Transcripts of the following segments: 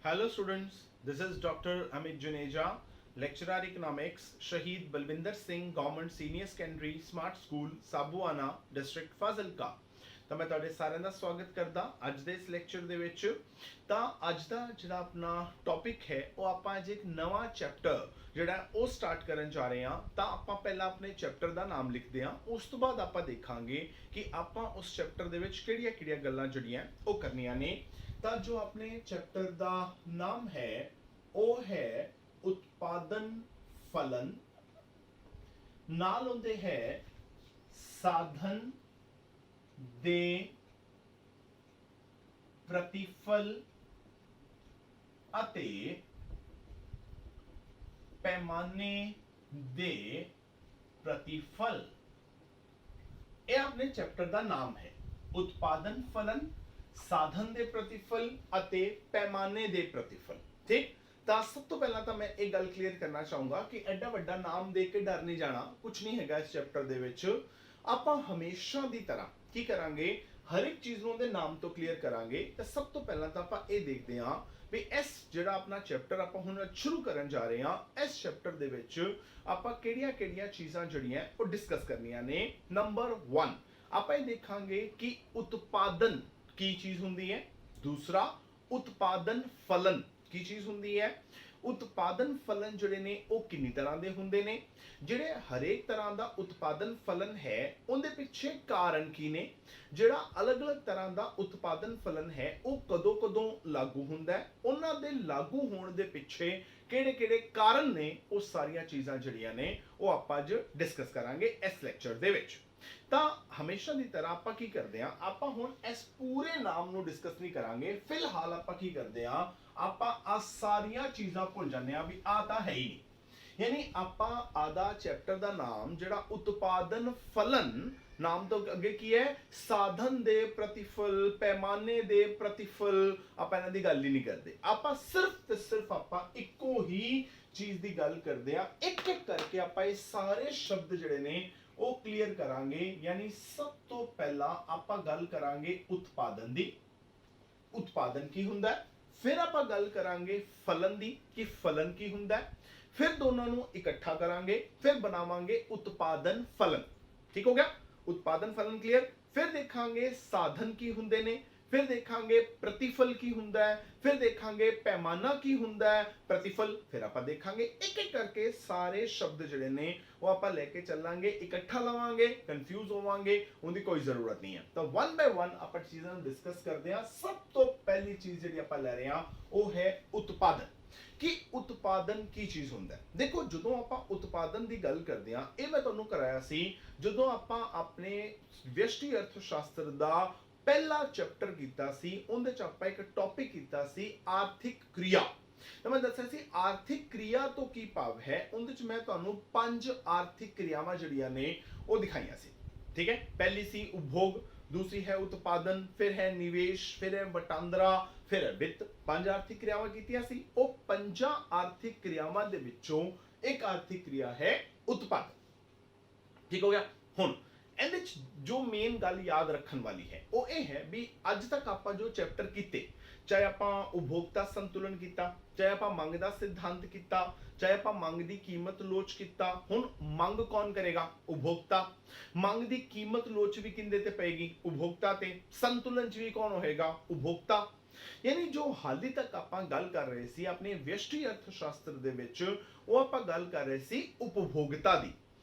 Hello students, this is Dr. Amit Juneja, lecturer economics, Shahid Balwinder Singh Government Senior Secondary Smart School, Sabuana, District Fazilka। ਤਾਂ ਮੈਂ ਤੁਹਾਡੇ ਸਾਰਿਆਂ ਦਾ ਸਵਾਗਤ ਕਰਦਾ ਅੱਜ ਦੇ ਇਸ ਲੈਕਚਰ ਦੇ ਵਿੱਚ। ਤਾਂ ਅੱਜ ਦਾ ਜਿਹੜਾ ਆਪਣਾ ਟੌਪਿਕ ਹੈ ਉਹ ਆਪਾਂ ਅੱਜ ਇੱਕ ਨਵਾਂ ਚੈਪਟਰ ਜਿਹੜਾ ਉਹ ਸਟਾਰਟ ਕਰਨ ਜਾ ਰਹੇ ਹਾਂ। ਤਾਂ ਆਪਾਂ ਪਹਿਲਾਂ ਆਪਣੇ ਚੈਪਟਰ ਦਾ ਨਾਮ ਲਿਖਦੇ ਹਾਂ, ਉਸ ਤੋਂ ਬਾਅਦ ਆਪਾਂ ਦੇਖਾਂਗੇ ਕਿ ਆਪਾਂ ਉਸ ਚੈਪਟਰ ਦੇ ਵਿੱਚ ਕਿਹੜੀਆਂ-ਕਿਹੜੀਆਂ ਗੱਲਾਂ ਜਿਹੜੀਆਂ ਉਹ ਕਰਨੀਆਂ ਨੇ। ਤਾਂ ਜੋ ਆਪਣੇ ਚੈਪਟਰ ਦਾ ਨਾਮ ਹੈ ਉਹ ਹੈ ਉਤਪਾਦਨ ਫਲਨ, ਨਾਲ ਹੁੰਦੇ ਹੈ ਸਾਧਨ ਦੇ प्रतिफल ਅਤੇ ਪੈਮਾਨੇ ਦੇ प्रतिफल। ਇਹ ਆਪਣੇ ਚੈਪਟਰ ਦਾ ਨਾਮ ਹੈ ਉਤਪਾਦਨ ਫਲਨ, ਸਾਧਨ ਦੇ प्रतिफल ਅਤੇ ਪੈਮਾਨੇ ਦੇ प्रतिफल। ਠੀਕ, ਤਾਂ ਸਭ ਤੋਂ ਪਹਿਲਾਂ ਤਾਂ ਮੈਂ ਇਹ ਗੱਲ ਕਲੀਅਰ ਕਰਨਾ ਚਾਹੂੰਗਾ ਕਿ ਐਡਾ ਵੱਡਾ ਨਾਮ ਦੇ ਕੇ ਡਰ ਨਹੀਂ ਜਾਣਾ, ਕੁਝ ਨਹੀਂ ਹੈਗਾ ਇਸ ਚੈਪਟਰ ਦੇ ਵਿੱਚ। ਆਪਾਂ ਹਮੇਸ਼ਾ ਦੀ ਤਰ੍ਹਾਂ ਕੀ ਕਰਾਂਗੇ, ਹਰ ਇੱਕ ਚੀਜ਼ ਨੂੰ ਉਹਦੇ ਨਾਮ ਤੋਂ ਕਲੀਅਰ ਕਰਾਂਗੇ। ਤਾਂ ਸਭ ਤੋਂ ਪਹਿਲਾਂ ਤਾਂ ਆਪਾਂ ਇਹ ਦੇਖਦੇ ਹਾਂ ਵੀ ਇਸ ਜਿਹੜਾ ਆਪਣਾ ਚੈਪਟਰ ਆਪਾਂ ਹੁਣ ਸ਼ੁਰੂ ਕਰਨ ਜਾ ਰਹੇ ਹਾਂ, ਇਸ ਚੈਪਟਰ ਦੇ ਵਿੱਚ ਆਪਾਂ ਕਿਹੜੀਆਂ-ਕਿਹੜੀਆਂ ਚੀਜ਼ਾਂ ਜਿਹੜੀਆਂ ਉਹ ਡਿਸਕਸ ਕਰਨੀਆਂ ਨੇ। ਨੰਬਰ 1 ਆਪਾਂ ਇਹ ਦੇਖਾਂਗੇ ਕਿ ਉਤਪਾਦਨ ਕੀ ਚੀਜ਼ ਹੁੰਦੀ ਹੈ। ਦੂਸਰਾ, ਉਤਪਾਦਨ ਫਲਨ ਕੀ ਚੀਜ਼ ਹੁੰਦੀ ਹੈ। ਉਤਪਾਦਨ ਫਲਨ ਜਿਹੜੇ ਨੇ ਉਹ ਕਿੰਨੀ ਤਰ੍ਹਾਂ ਦੇ ਹੁੰਦੇ ਨੇ। ਜਿਹੜੇ ਹਰੇਕ ਤਰ੍ਹਾਂ ਦਾ ਉਤਪਾਦਨ ਫਲਨ ਹੈ ਉਹਦੇ ਪਿੱਛੇ ਕਾਰਨ ਕੀ ਨੇ। ਜਿਹੜਾ ਅਲੱਗ-ਅਲੱਗ ਤਰ੍ਹਾਂ ਦਾ ਉਤਪਾਦਨ ਫਲਨ ਹੈ ਉਹ ਕਦੋਂ-ਕਦੋਂ ਲਾਗੂ ਹੁੰਦਾ ਹੈ, ਉਹਨਾਂ ਦੇ ਲਾਗੂ ਹੋਣ ਦੇ ਪਿੱਛੇ ਕਿਹੜੇ-ਕਿਹੜੇ ਕਾਰਨ ਨੇ, ਉਹ ਸਾਰੀਆਂ ਚੀਜ਼ਾਂ ਜਿਹੜੀਆਂ ਨੇ ਉਹ ਆਪਾਂ ਅੱਜ ਡਿਸਕਸ ਕਰਾਂਗੇ ਇਸ ਲੈਕਚਰ ਦੇ ਵਿੱਚ। ਤਾਂ ਹਮੇਸ਼ਾ ਦੀ ਤਰ੍ਹਾਂ ਆਪਾਂ ਕੀ ਕਰਦੇ ਹਾਂ, ਆਪਾਂ ਹੁਣ ਇਸ ਪੂਰੇ ਨਾਮ ਨੂੰ ਡਿਸਕਸ ਨਹੀਂ ਕਰਾਂਗੇ। ਫਿਲਹਾਲ ਆਪਾਂ ਕੀ ਕਰਦੇ ਹਾਂ, ਆਪਾਂ ਆ ਸਾਰੀਆਂ ਚੀਜ਼ਾਂ ਭੁੱਲ ਜਾਂਦੇ ਹਾਂ ਵੀ ਆ ਤਾਂ ਹੈ ਹੀ ਨਹੀਂ। ਯਾਨੀ ਆਪਾਂ ਆਦਾ ਚੈਪਟਰ ਦਾ ਨਾਮ ਜਿਹੜਾ ਉਤਪਾਦਨ ਫਲਨ ਨਾਮ ਤੋਂ ਅੱਗੇ ਕੀ ਹੈ, ਸਾਧਨ ਦੇ प्रतिफल, ਪੈਮਾਨੇ ਦੇ प्रतिफल, ਆਪਾਂ ਇਹਨਾਂ ਦੀ ਗੱਲ ਹੀ ਨਹੀਂ ਕਰਦੇ। ਆਪਾਂ ਸਿਰਫ ਤੇ ਸਿਰਫ ਆਪਾਂ ਇੱਕੋ ਹੀ ਚੀਜ਼ ਦੀ ਗੱਲ ਕਰਦੇ ਆ। ਇੱਕ ਇੱਕ ਕਰਕੇ ਆਪਾਂ ਇਹ ਸਾਰੇ ਸ਼ਬਦ ਜਿਹੜੇ ਨੇ ਉਹ ਕਲੀਅਰ ਕਰਾਂਗੇ। ਯਾਨੀ ਸਭ ਤੋਂ ਪਹਿਲਾਂ ਆਪਾਂ ਗੱਲ ਕਰਾਂਗੇ ਉਤਪਾਦਨ ਦੀ, ਉਤਪਾਦਨ ਕੀ ਹੁੰਦਾ ਹੈ। ਫਿਰ ਆਪਾਂ ਗੱਲ ਕਰਾਂਗੇ ਫਲਨ ਦੀ ਕਿ ਫਲਨ ਕੀ ਹੁੰਦਾ ਹੈ। ਫਿਰ ਦੋਨਾਂ ਨੂੰ ਇਕੱਠਾ ਕਰਾਂਗੇ, ਫਿਰ ਬਣਾਵਾਂਗੇ ਉਤਪਾਦਨ ਫਲਨ। ਠੀਕ ਹੋ ਗਿਆ, ਉਤਪਾਦਨ ਫਲਨ ਕਲੀਅਰ। ਫਿਰ ਦੇਖਾਂਗੇ ਸਾਧਨ ਕੀ ਹੁੰਦੇ ਨੇ, ਫਿਰ ਦੇਖਾਂਗੇ प्रतिफल ਕੀ ਹੁੰਦਾ ਹੈ, ਫਿਰ ਦੇਖਾਂਗੇ ਪੈਮਾਨਾ ਕੀ ਹੁੰਦਾ ਹੈ, प्रतिफल। ਫਿਰ ਆਪਾਂ ਦੇਖਾਂਗੇ ਇੱਕ ਇੱਕ ਕਰਕੇ ਸਾਰੇ ਸ਼ਬਦ ਜਿਹੜੇ ਨੇ ਉਹ ਆਪਾਂ ਲੈ ਕੇ ਚੱਲਾਂਗੇ, ਇਕੱਠਾ ਲਵਾਂਗੇ, ਕਨਫਿਊਜ਼ ਹੋਵਾਂਗੇ, ਉਹਦੀ ਕੋਈ ਜ਼ਰੂਰਤ ਨਹੀਂ ਹੈ। ਤਾਂ 1 ਬਾਈ 1 ਆਪਾਂ ਚੀਜ਼ਾਂ ਨੂੰ ਡਿਸਕਸ ਕਰਦੇ ਹਾਂ। ਸਭ ਤੋਂ ਪਹਿਲੀ ਚੀਜ਼ ਜਿਹੜੀ ਆਪਾਂ ਲੈ ਰਹੇ ਹਾਂ ਉਹ ਹੈ ਉਤਪਾਦਨ। ਕਿ ਉਤਪਾਦਨ ਕੀ ਚੀਜ਼ ਹੁੰਦਾ ਹੈ। ਦੇਖੋ, ਜਦੋਂ ਆਪਾਂ ਉਤਪਾਦਨ ਦੀ ਗੱਲ ਕਰਦੇ ਹਾਂ, ਇਹ ਮੈਂ ਤੁਹਾਨੂੰ ਕਰਾਇਆ ਸੀ ਜਦੋਂ ਆਪਾਂ ਆਪਣੇ ਵਿਅਸ਼ਟੀ ਅਰਥ ਸ਼ਾਸਤਰ ਦਾ ਪਹਿਲਾ ਚੈਪਟਰ ਕੀਤਾ ਸੀ। ਉਹਦੇ ਚ ਆਪਾਂ ਇੱਕ ਟੌਪਿਕ ਕੀਤਾ ਸੀ ਆਰਥਿਕ ਕ੍ਰਿਆ। ਤਾਂ ਮੈਂ ਦੱਸਿਆ ਸੀ ਆਰਥਿਕ ਕ੍ਰਿਆ ਤੋਂ ਕੀ ਭਾਵ ਹੈ। ਉਹਦੇ ਚ ਮੈਂ ਤੁਹਾਨੂੰ 5 ਆਰਥਿਕ ਕ੍ਰਿਆਵਾਂ ਜਿਹੜੀਆਂ ਨੇ ਉਹ ਦਿਖਾਈਆਂ ਸੀ। ਠੀਕ ਹੈ, ਪਹਿਲੀ ਸੀ ਉਪਭੋਗ, दूसरी है उत्पादन, फिर है निवेश, फिर है वटांदरा, फिर है वित्त। 5 आर्थिक क्रियावां कीतियां सी। ਉਹ 5 ਆਰਥਿਕ ਕ੍ਰਿਆਵਾਂ ਦੇ ਵਿੱਚੋਂ ਇੱਕ ਆਰਥਿਕ ਕ੍ਰਿਆ ਹੈ ਉਤਪਾਦਨ। ਠੀਕ ਹੋ ਗਿਆ। ਹੁਣ ਇਹਦੇ ਚ ਜੋ ਮੇਨ ਗੱਲ ਯਾਦ ਰੱਖਣ ਵਾਲੀ ਹੈ ਉਹ ਇਹ ਹੈ ਵੀ ਅੱਜ ਤੱਕ ਆਪਾਂ ਜੋ ਚੈਪਟਰ ਕੀਤੇ, ਚਾਹੇ ਆਪਾਂ ਉਪਭੋਗਤਾ ਸੰਤੁਲਨ ਕੀਤਾ, ਚਾਹੇ ਆਪਾਂ ਮੰਗ ਦਾ ਸਿਧਾਂਤ ਕੀਤਾ, ਚਾਹੇ ਆਪਾਂ ਮੰਗ ਦੀ ਕੀਮਤ ਲੋਚ ਕੀਤਾ। ਹੁਣ ਮੰਗ ਕੌਣ ਕਰੇਗਾ, ਉਪਭੋਗਤਾ। ਮੰਗ ਦੀ ਕੀਮਤ ਲੋਚ ਵੀ ਕਿੰਦੇ ਤੇ ਪਏਗੀ, ਉਪਭੋਗਤਾ ਤੇ। ਸੰਤੁਲਨ ਚ ਵੀ ਕੌਣ ਹੋਏਗਾ, ਉਪਭੋਗਤਾ। ਯਾਨੀ ਜੋ ਹਾਲੇ ਤੱਕ ਆਪਾਂ ਗੱਲ ਕਰ ਰਹੇ ਸੀ ਆਪਣੇ ਵਿਅਸ਼ਟੀ ਅਰਥ ਸ਼ਾਸਤਰ ਦੇ ਵਿੱਚ, ਉਹ ਆਪਾਂ ਗੱਲ ਕਰ ਰਹੇ ਸੀ ਉਪਭੋਗਤਾ ਦੀ।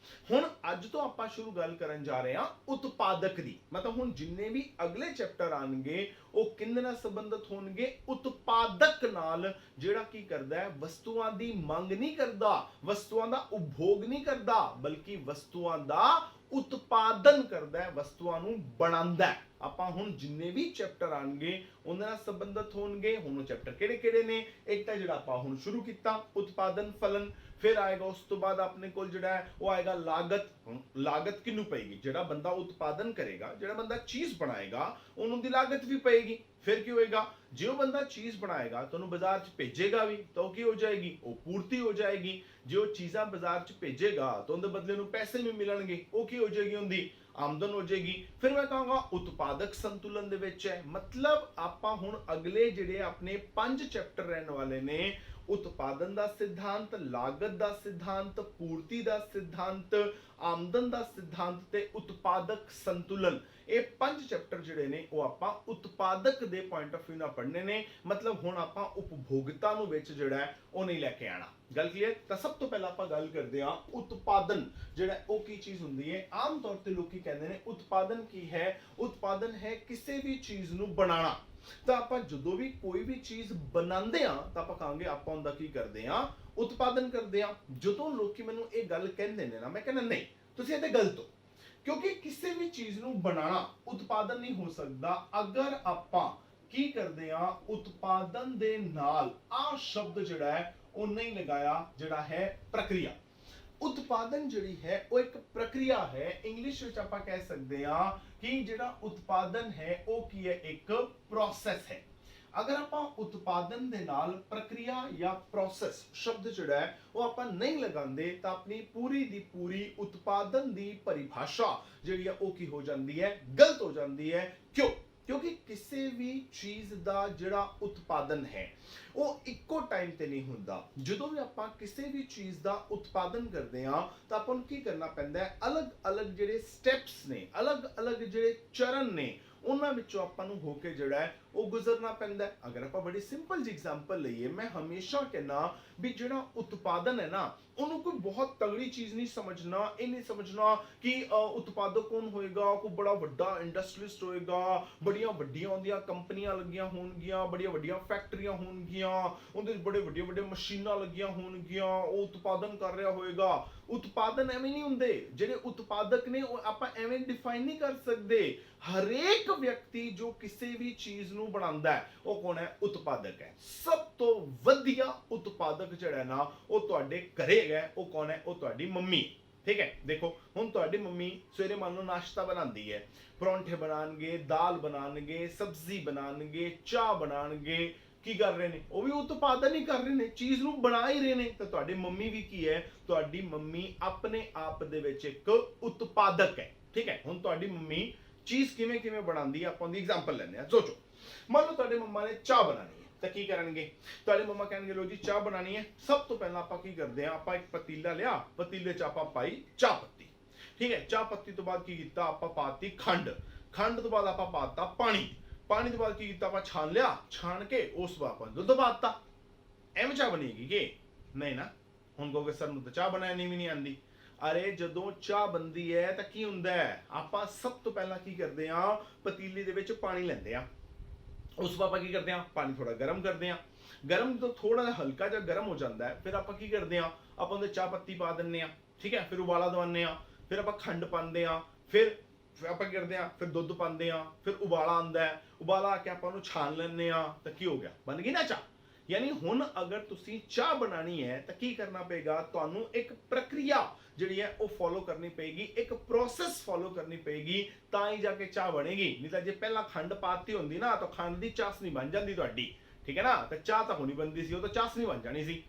ਹੁਣ ਅੱਜ ਤੋਂ ਆਪਾਂ ਸ਼ੁਰੂ ਗੱਲ ਕਰਨ ਜਾ ਰਹੇ ਹਾਂ ਉਤਪਾਦਕ ਦੀ। ਮਤਲਬ ਹੁਣ ਜਿੰਨੇ ਵੀ ਅਗਲੇ ਚੈਪਟਰ ਆਣਗੇ ਉਹ ਕਿੰਦੇ ਨਾਲ ਸੰਬੰਧਿਤ ਹੋਣਗੇ, ਉਤਪਾਦਕ ਨਾਲ, ਜਿਹੜਾ ਕੀ ਕਰਦਾ ਹੈ, ਵਸਤੂਆਂ ਦੀ ਮੰਗ ਨਹੀਂ ਕਰਦਾ, ਵਸਤੂਆਂ ਦਾ ਉਪਭੋਗ ਨਹੀਂ ਕਰਦਾ, ਬਲਕਿ ਵਸਤੂਆਂ ਦਾ ਉਤਪਾਦਨ ਕਰਦਾ ਹੈ, ਵਸਤੂਆਂ ਨੂੰ ਬਣਾਉਂਦਾ ਹੈ। ਆਪਾਂ ਹੁਣ ਜਿੰਨੇ ਵੀ ਚੈਪਟਰ ਆਣਗੇ ਉਹਨਾਂ ਨਾਲ ਸੰਬੰਧਿਤ ਹੋਣਗੇ। ਹੁਣ ਉਹ ਚੈਪਟਰ ਕਿਹੜੇ-ਕਿਹੜੇ ਨੇ, ਇੱਕ ਤਾਂ ਜਿਹੜਾ ਆਪਾਂ ਹੁਣ ਸ਼ੁਰੂ ਕੀਤਾ ਉਤਪਾਦਨ ਫਲਨ, ਫਿਰ ਆਏਗਾ ਉਸ ਤੋਂ ਬਾਅਦ ਆਪਣੇ ਕੋਲ ਜਿਹੜਾ ਹੈ ਉਹ ਆਏਗਾ ਲਾਗਤ। ਲਾਗਤ ਕਿਹਨੂੰ ਪਏਗੀ, ਜਿਹੜਾ ਬੰਦਾ ਉਤਪਾਦਨ ਕਰੇਗਾ, ਜਿਹੜਾ ਬੰਦਾ ਚੀਜ਼ ਬਣਾਏਗਾ, ਉਹਨੂੰ ਦੀ ਲਾਗਤ ਵੀ ਪਏਗੀ। ਫਿਰ ਕੀ ਹੋਏਗਾ, ਜੇ ਉਹ ਬੰਦਾ ਚੀਜ਼ ਬਣਾਏਗਾ ਤਾਂ ਉਹਨੂੰ ਬਾਜ਼ਾਰ 'ਚ ਭੇਜੇਗਾ ਵੀ, ਤਾਂ ਉਹ ਕੀ ਹੋ ਜਾਏਗੀ, ਉਹ ਪੂਰਤੀ ਹੋ ਜਾਏਗੀ। ਜੇ ਉਹ ਚੀਜ਼ਾਂ ਬਾਜ਼ਾਰ 'ਚ ਭੇਜੇਗਾ ਤਾਂ ਉਹਦੇ ਬਦਲੇ ਨੂੰ ਪੈਸੇ ਵੀ ਮਿਲਣਗੇ, ਉਹ ਕੀ ਹੋ ਜਾਏਗੀ, ਉਹਦੀ ਆਮਦਨ ਹੋ ਜਾਏਗੀ। ਫਿਰ ਮੈਂ ਕਹਾਂਗਾ ਉਤਪਾਦਕ ਸੰਤੁਲਨ ਦੇ ਵਿੱਚ ਹੈ। ਮਤਲਬ ਆਪਾਂ ਹੁਣ ਅਗਲੇ ਜਿਹੜੇ ਆਪਣੇ 5 ਚੈਪਟਰ ਰਹਿਣ ਵਾਲੇ ਨੇ, ਉਤਪਾਦਨ ਦਾ ਸਿਧਾਂਤ, ਲਾਗਤ ਦਾ ਸਿਧਾਂਤ, ਪੂਰਤੀ ਦਾ ਸਿਧਾਂਤ, ਆਮਦਨ ਦਾ ਸਿਧਾਂਤ ਤੇ ਉਤਪਾਦਕ ਸੰਤੁਲਨ, ਇਹ 5 ਚੈਪਟਰ ਜਿਹੜੇ ਨੇ ਉਹ ਆਪਾਂ ਉਤਪਾਦਕ ਦੇ ਪੁਆਇੰਟ ਆਫ View ਨਾਲ ਪੜ੍ਹਨੇ ਨੇ। ਮਤਲਬ ਹੁਣ ਆਪਾਂ ਉਪਭੋਗਤਾ ਨੂੰ ਵਿੱਚ ਜਿਹੜਾ ਹੈ ਉਹ ਨਹੀਂ ਲੈ ਕੇ ਆਣਾ। ਗੱਲ ਕਲੀਅਰ? ਤਾਂ ਸਭ ਤੋਂ ਪਹਿਲਾਂ ਆਪਾਂ ਗੱਲ ਕਰਦੇ ਹਾਂ ਉਤਪਾਦਨ ਜਿਹੜਾ ਉਹ ਕੀ ਚੀਜ਼ ਹੁੰਦੀ ਹੈ। ਆਮ ਤੌਰ ਤੇ ਲੋਕੀ ਕਹਿੰਦੇ ਨੇ ਉਤਪਾਦਨ ਕੀ ਹੈ? ਉਤਪਾਦਨ ਹੈ ਕਿਸੇ ਵੀ ਚੀਜ਼ ਨੂੰ ਬਣਾਉਣਾ। ਤਾਂ ਆਪਾਂ ਜਦੋਂ ਵੀ ਕੋਈ ਵੀ ਚੀਜ਼ ਬਣਾਉਂਦੇ ਆ ਤਾਂ ਆਪਾਂ ਕਹਾਂਗੇ ਆਪਾਂ ਉਹਦਾ ਕੀ ਕਰਦੇ ਆ? ਉਤਪਾਦਨ ਕਰਦੇ ਆ। ਜਦੋਂ ਲੋਕੀ ਮੈਨੂੰ ਇਹ ਗੱਲ ਕਹਿੰਦੇ ਨੇ ਨਾ, ਮੈਂ ਕਹਿੰਦਾ ਨਹੀਂ, ਤੁਸੀਂ ਇਹ ਤੇ ਗਲਤ ਹੋ, ਕਿਉਂਕਿ ਕਿਸੇ ਵੀ ਚੀਜ਼ ਨੂੰ ਬਣਾਉਣਾ ਉਤਪਾਦਨ ਨਹੀਂ ਹੋ ਸਕਦਾ ਅਗਰ ਆਪਾਂ ਕੀ ਕਰਦੇ ਆ? ਉਤਪਾਦਨ ਦੇ ਨਾਲ ਆ ਸ਼ਬਦ ਜਿਹੜਾ ਹੈ ਉਹ ਨਹੀਂ ਲਗਾਇਆ, ਜਿਹੜਾ ਹੈ ਪ੍ਰਕਿਰਿਆ। ਉਤਪਾਦਨ ਜਿਹੜੀ ਹੈ ਉਹ ਇੱਕ ਪ੍ਰਕਿਰਿਆ ਹੈ। ਇੰਗਲਿਸ਼ ਵਿੱਚ ਆਪਾਂ ਕਹਿ ਸਕਦੇ ਹਾਂ ਕਿ ਜਿਹੜਾ ਉਤਪਾਦਨ ਹੈ ਉਹ ਕੀ ਹੈ? ਇੱਕ ਪ੍ਰੋਸੈਸ ਹੈ। ਅਗਰ ਆਪਾਂ ਉਤਪਾਦਨ ਦੇ ਨਾਲ ਪ੍ਰਕਿਰਿਆ ਜਾਂ ਪ੍ਰੋਸੈਸ ਸ਼ਬਦ ਜਿਹੜਾ ਹੈ ਉਹ ਆਪਾਂ ਨਹੀਂ ਲਗਾਉਂਦੇ ਤਾਂ ਆਪਣੀ ਪੂਰੀ ਦੀ ਪੂਰੀ ਉਤਪਾਦਨ ਦੀ ਪਰਿਭਾਸ਼ਾ ਜਿਹੜੀ ਹੈ ਉਹ ਕੀ ਹੋ ਜਾਂਦੀ ਹੈ? ਗਲਤ ਹੋ ਜਾਂਦੀ ਹੈ। ਕਿਉਂ? ਕਿਉਂਕਿ ਕਿਸੇ ਵੀ ਚੀਜ਼ ਦਾ ਜਿਹੜਾ ਉਤਪਾਦਨ ਹੈ ਉਹ ਇੱਕੋ ਟਾਈਮ ਤੇ ਨਹੀਂ ਹੁੰਦਾ। ਜਦੋਂ ਵੀ ਆਪਾਂ ਕਿਸੇ ਵੀ ਚੀਜ਼ ਦਾ ਉਤਪਾਦਨ ਕਰਦੇ ਹਾਂ ਤਾਂ ਆਪਾਂ ਨੂੰ ਕੀ ਕਰਨਾ ਪੈਂਦਾ ਹੈ? ਅਲੱਗ-ਅਲੱਗ ਜਿਹੜੇ ਸਟੈਪਸ ਨੇ, ਅਲੱਗ-ਅਲੱਗ ਜਿਹੜੇ ਚਰਨ ਨੇ, ਉਹਨਾਂ ਵਿੱਚੋਂ ਆਪਾਂ ਨੂੰ ਹੋ ਕੇ ਜਿਹੜਾ ਹੈ ਉਹ ਗੁਜ਼ਰਨਾ ਪੈਂਦਾ ਹੈ। ਅਗਰ ਆਪਾਂ ਬੜੀ ਸਿੰਪਲ ਜੀ ਐਗਜ਼ਾਮਪਲ ਲਈਏ, ਮੈਂ ਹਮੇਸ਼ਾ ਕਹਿੰਦਾ ਵੀ ਜਿਹੜਾ ਉਤਪਾਦਨ ਹੈ ਨਾ, ਉਹਨੂੰ ਕੋਈ ਬਹੁਤ ਤਗੜੀ ਚੀਜ਼ ਨਹੀਂ ਸਮਝਣਾ। ਇਹ ਨਹੀਂ ਸਮਝਣਾ ਕਿ ਉਤਪਾਦਕ ਕੌਣ ਹੋਏਗਾ, ਕੋਈ ਬੜਾ ਵੱਡਾ ਇੰਡਸਟਰੀਲਿਸਟ ਹੋਏਗਾ, ਬੜੀਆਂ ਵੱਡੀਆਂ ਉਹਦੀਆਂ ਕੰਪਨੀਆਂ ਲੱਗੀਆਂ ਹੋਣਗੀਆਂ, ਬੜੀਆਂ ਵੱਡੀਆਂ ਫੈਕਟਰੀਆਂ ਹੋਣਗੀਆਂ, ਉਹਦੇ ਬੜੇ ਵੱਡੇ ਮਸ਼ੀਨਾਂ ਲੱਗੀਆਂ ਹੋਣਗੀਆਂ, ਉਹ ਉਤਪਾਦਨ ਕਰ ਰਿਹਾ ਹੋਏਗਾ। ਉਤਪਾਦਨ ਐਵੇਂ ਨਹੀਂ ਹੁੰਦੇ। ਜਿਹੜੇ ਉਤਪਾਦਕ ਨੇ ਉਹ ਆਪਾਂ ਐਵੇਂ ਡਿਫਾਈਨ ਨਹੀਂ ਕਰ ਸਕਦੇ। ਹਰੇਕ ਵਿਅਕਤੀ ਜੋ ਕਿਸੇ ਵੀ ਚੀਜ਼ ਨੂੰ ਬਣਾਉਂਦਾ ਹੈ ਉਹ ਕੌਣ ਹੈ? ਉਤਪਾਦਕ ਹੈ। ਸਭ ਤੋਂ ਵਧੀਆ ਉਤਪਾਦਕ ਜਿਹੜਾ ਨਾ ਉਹ ਤੁਹਾਡੇ ਘਰੇ ਹੈ, ਉਹ ਕੌਣ ਹੈ? ਉਹ ਤੁਹਾਡੀ ਮੰਮੀ। ਠੀਕ ਹੈ? ਦੇਖੋ ਹੁਣ ਤੁਹਾਡੀ ਮੰਮੀ ਸਵੇਰੇ ਮੰਨ ਲਓ ਨਾਸ਼ਤਾ ਬਣਾਉਂਦੀ ਹੈ, ਪਰੌਂਠੇ ਬਣਾਉਣਗੇ, ਦਾਲ ਬਣਾਉਣਗੇ, ਸਬਜ਼ੀ ਬਣਾਉਣਗੇ, ਚਾਹ ਬਣਾਉਣਗੇ। ਕੀ ਕਰ ਰਹੇ ਨੇ? ਉਹ ਵੀ ਉਤਪਾਦਨ ਹੀ ਕਰ ਰਹੇ ਨੇ, ਚੀਜ਼ ਨੂੰ ਬਣਾ ਹੀ ਰਹੇ ਨੇ। ਤਾਂ ਤੁਹਾਡੀ ਮੰਮੀ ਵੀ ਕੀ ਹੈ? ਤੁਹਾਡੀ ਮੰਮੀ ਆਪਣੇ ਆਪ ਦੇ ਵਿੱਚ ਇੱਕ ਉਤਪਾਦਕ ਹੈ। ਠੀਕ ਹੈ? ਹੁਣ ਤੁਹਾਡੀ ਮੰਮੀ ਚੀਜ਼ ਕਿਵੇਂ ਬਣਾਉਂਦੀ ਹੈ, ਆਪਾਂ ਦੀ ਐਗਜ਼ਾਮਪਲ ਲੈਂਦੇ ਆ। ਸੋਚੋ, ਮੰਨ ਲਓ ਤੁਹਾਡੇ ਮੰਮਾ ਨੇ ਚਾਹ ਬਣਾਉਣੀ ਹੈ ਤਾਂ ਕੀ ਕਰਨਗੇ? ਤੁਹਾਡੇ ਮੰਮਾ ਕਹਿਣਗੇ ਲੋ ਜੀ ਚਾਹ ਬਣਾਉਣੀ ਹੈ। ਸਭ ਤੋਂ ਪਹਿਲਾਂ ਆਪਾਂ ਕੀ ਕਰਦੇ ਆ? ਆਪਾਂ ਇੱਕ ਪਤੀਲਾ ਲਿਆ, ਪਤੀਲੇ 'ਚ ਆਪਾਂ ਪਾਈ ਚਾਹ ਪੱਤੀ। ਠੀਕ ਹੈ? ਚਾਹ ਪੱਤੀ ਤੋਂ ਬਾਅਦ ਕੀ ਕੀਤਾ? ਆਪਾਂ ਪਾਤੀ ਖੰਡ। ਖੰਡ ਤੋਂ ਬਾਅਦ ਆਪਾਂ ਪਾਤਾ ਪਾਣੀ। ਪਾਣੀ ਤੋਂ ਬਾਅਦ ਕੀ ਕੀਤਾ? ਆਪਾਂ ਛਾਣ ਲਿਆ, ਛਾਣ ਕੇ ਉਸ ਤੋਂ ਬਾਅਦ ਆਪਾਂ ਦੁੱਧ ਪਾਤਾ। ਐਵੇਂ ਚਾਹ ਬਣੇਗੀ ਕਿ ਨਹੀਂ ਨਾ? ਹੁਣ ਕਹੋਗੇ ਸਰ ਨੂੰ ਤਾਂ ਚਾਹ ਬਣਾਉਣੀ ਵੀ ਨਹੀਂ ਆਉਂਦੀ। ਅਰੇ ਜਦੋਂ ਚਾਹ ਬਣਦੀ ਹੈ ਤਾਂ ਕੀ ਹੁੰਦਾ ਹੈ? ਆਪਾਂ ਸਭ ਤੋਂ ਪਹਿਲਾਂ ਕੀ ਕਰਦੇ ਆ? ਪਤੀਲੇ ਦੇ ਵਿੱਚ ਪਾਣੀ ਲੈਂਦੇ ਆ। ਉਸ ਤੋਂ ਆਪਾਂ ਕੀ ਕਰਦੇ ਆ? ਪਾਣੀ ਥੋੜਾ ਗਰਮ ਕਰਦੇ ਆ। ਗਰਮ ਤੋਂ ਥੋੜਾ ਜਿਹਾ ਹਲਕਾ ਜਿਹਾ ਗਰਮ ਹੋ ਜਾਂਦਾ ਹੈ, ਫਿਰ ਆਪਾਂ ਕੀ ਕਰਦੇ ਆ? ਆਪਾਂ ਉਹਦੇ ਚਾਹ ਪੱਤੀ ਪਾ ਦਿੰਨੇ ਆ। ਠੀਕ ਹੈ? ਫਿਰ ਉਬਾਲਾ ਦਵਾਉਂਦੇ ਆ, ਫਿਰ ਆਪਾਂ ਖੰਡ ਪਾਉਂਦੇ ਆ, ਫਿਰ ਆਪਾਂ ਕੀ ਕਰਦੇ ਆ? ਫਿਰ ਦੁੱਧ ਪਾਉਂਦੇ ਆ, ਫਿਰ ਉਬਾਲਾ ਆਉਂਦਾ ਹੈ, ਉਬਾਲਾ ਆ ਕੇ ਆਪਾਂ ਉਹਨੂੰ ਛਾਣ ਲੈਂਦੇ ਆ ਤਾਂ ਕੀ ਹੋ ਗਿਆ? ਬਣ ਗਈ ਨਾ ਚਾਹ। ਯਾਨੀ ਹੁਣ ਅਗਰ ਤੁਸੀਂ ਚਾਹ ਬਣਾਣੀ ਹੈ ਤਾਂ ਕੀ ਕਰਨਾ ਪਏਗਾ? ਤੁਹਾਨੂੰ ਇੱਕ ਪ੍ਰਕਿਰਿਆ ਜਿਹੜੀ ਹੈ ਉਹ ਫੋਲੋ ਕਰਨੀ ਪਏਗੀ, ਇੱਕ ਪ੍ਰੋਸੈਸ ਫੋਲੋ ਕਰਨੀ ਪਏਗੀ, ਤਾਂ ਹੀ ਜਾ ਕੇ ਚਾਹ ਬਣੇਗੀ। ਨਹੀਂ ਤਾਂ ਜੇ ਪਹਿਲਾਂ ਖੰਡ ਪਾਤੀ ਹੁੰਦੀ ਨਾ ਤਾਂ ਖੰਡ ਦੀ ਚਾਸ਼ਨੀ ਬਣ ਜਾਂਦੀ ਤੁਹਾਡੀ। ਠੀਕ ਹੈ ਨਾ? ਤਾਂ ਚਾਹ ਤਾਂ ਹੋਣੀ ਬਣਦੀ ਸੀ, ਉਹ ਤਾਂ ਚਾਸ਼ਨੀ ਬਣ ਜਾਣੀ ਸੀ।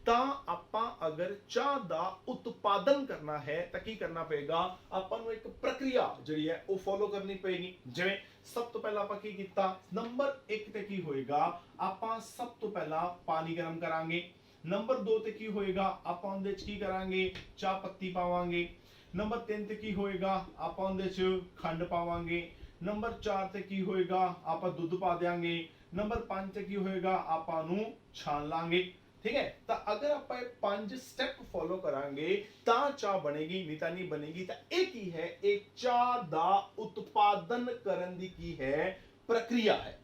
ਤਾਂ ਆਪਾਂ ਅਗਰ ਚਾਹ ਦਾ ਉਤਪਾਦਨ ਕਰਨਾ ਹੈ ਤਾਂ ਕੀ ਕਰਨਾ ਪਏਗਾ? ਆਪਾਂ ਨੂੰ ਇੱਕ ਪ੍ਰਕਿਰਿਆ ਜਿਹੜੀ ਹੈ ਉਹ ਫੋਲੋ ਕਰਨੀ ਪਏਗੀ। ਜਿਵੇਂ ਸਭ ਤੋਂ ਪਹਿਲਾਂ ਆਪਾਂ ਕੀ ਕੀਤਾ? ਨੰਬਰ 1 ਤੇ ਕੀ ਹੋਏਗਾ? ਆਪਾਂ ਸਭ ਤੋਂ ਪਹਿਲਾਂ ਪਾਣੀ ਗਰਮ ਕਰਾਂਗੇ। ਨੰਬਰ 2 ਤੇ ਕੀ ਹੋਏਗਾ? ਆਪਾਂ ਉਹਦੇ ਚ ਕੀ ਕਰਾਂਗੇ? ਚਾਹ ਪੱਤੀ ਪਾਵਾਂਗੇ। ਨੰਬਰ 3 ਤੇ ਕੀ ਹੋਏਗਾ? ਆਪਾਂ ਉਹਦੇ ਚ ਖੰਡ ਪਾਵਾਂਗੇ। ਨੰਬਰ 4 ਤੇ ਕੀ ਹੋਏਗਾ? ਆਪਾਂ ਦੁੱਧ ਪਾ ਦਿਆਂਗੇ। ਨੰਬਰ 5 ਤੇ ਕੀ ਹੋਏਗਾ? ਆਪਾਂ ਨੂੰ ਛਾਣ ਲਾਂਗੇ। ਠੀਕ ਹੈ? ਤਾਂ ਅਗਰ ਆਪਾਂ ਇਹ 5 ਸਟੈਪ ਫੋਲੋ ਕਰਾਂਗੇ ਤਾਂ ਚਾਹ ਬਣੇਗੀ, ਨਹੀਂ ਤਾਂ ਨਹੀਂ ਬਣੇਗੀ। ਤਾਂ ਇਹ ਕੀ ਹੈ? ਇਹ ਚਾਹ ਦਾ ਉਤਪਾਦਨ ਕਰਨ ਦੀ ਕੀ ਹੈ? ਪ੍ਰਕਿਰਿਆ ਹੈ।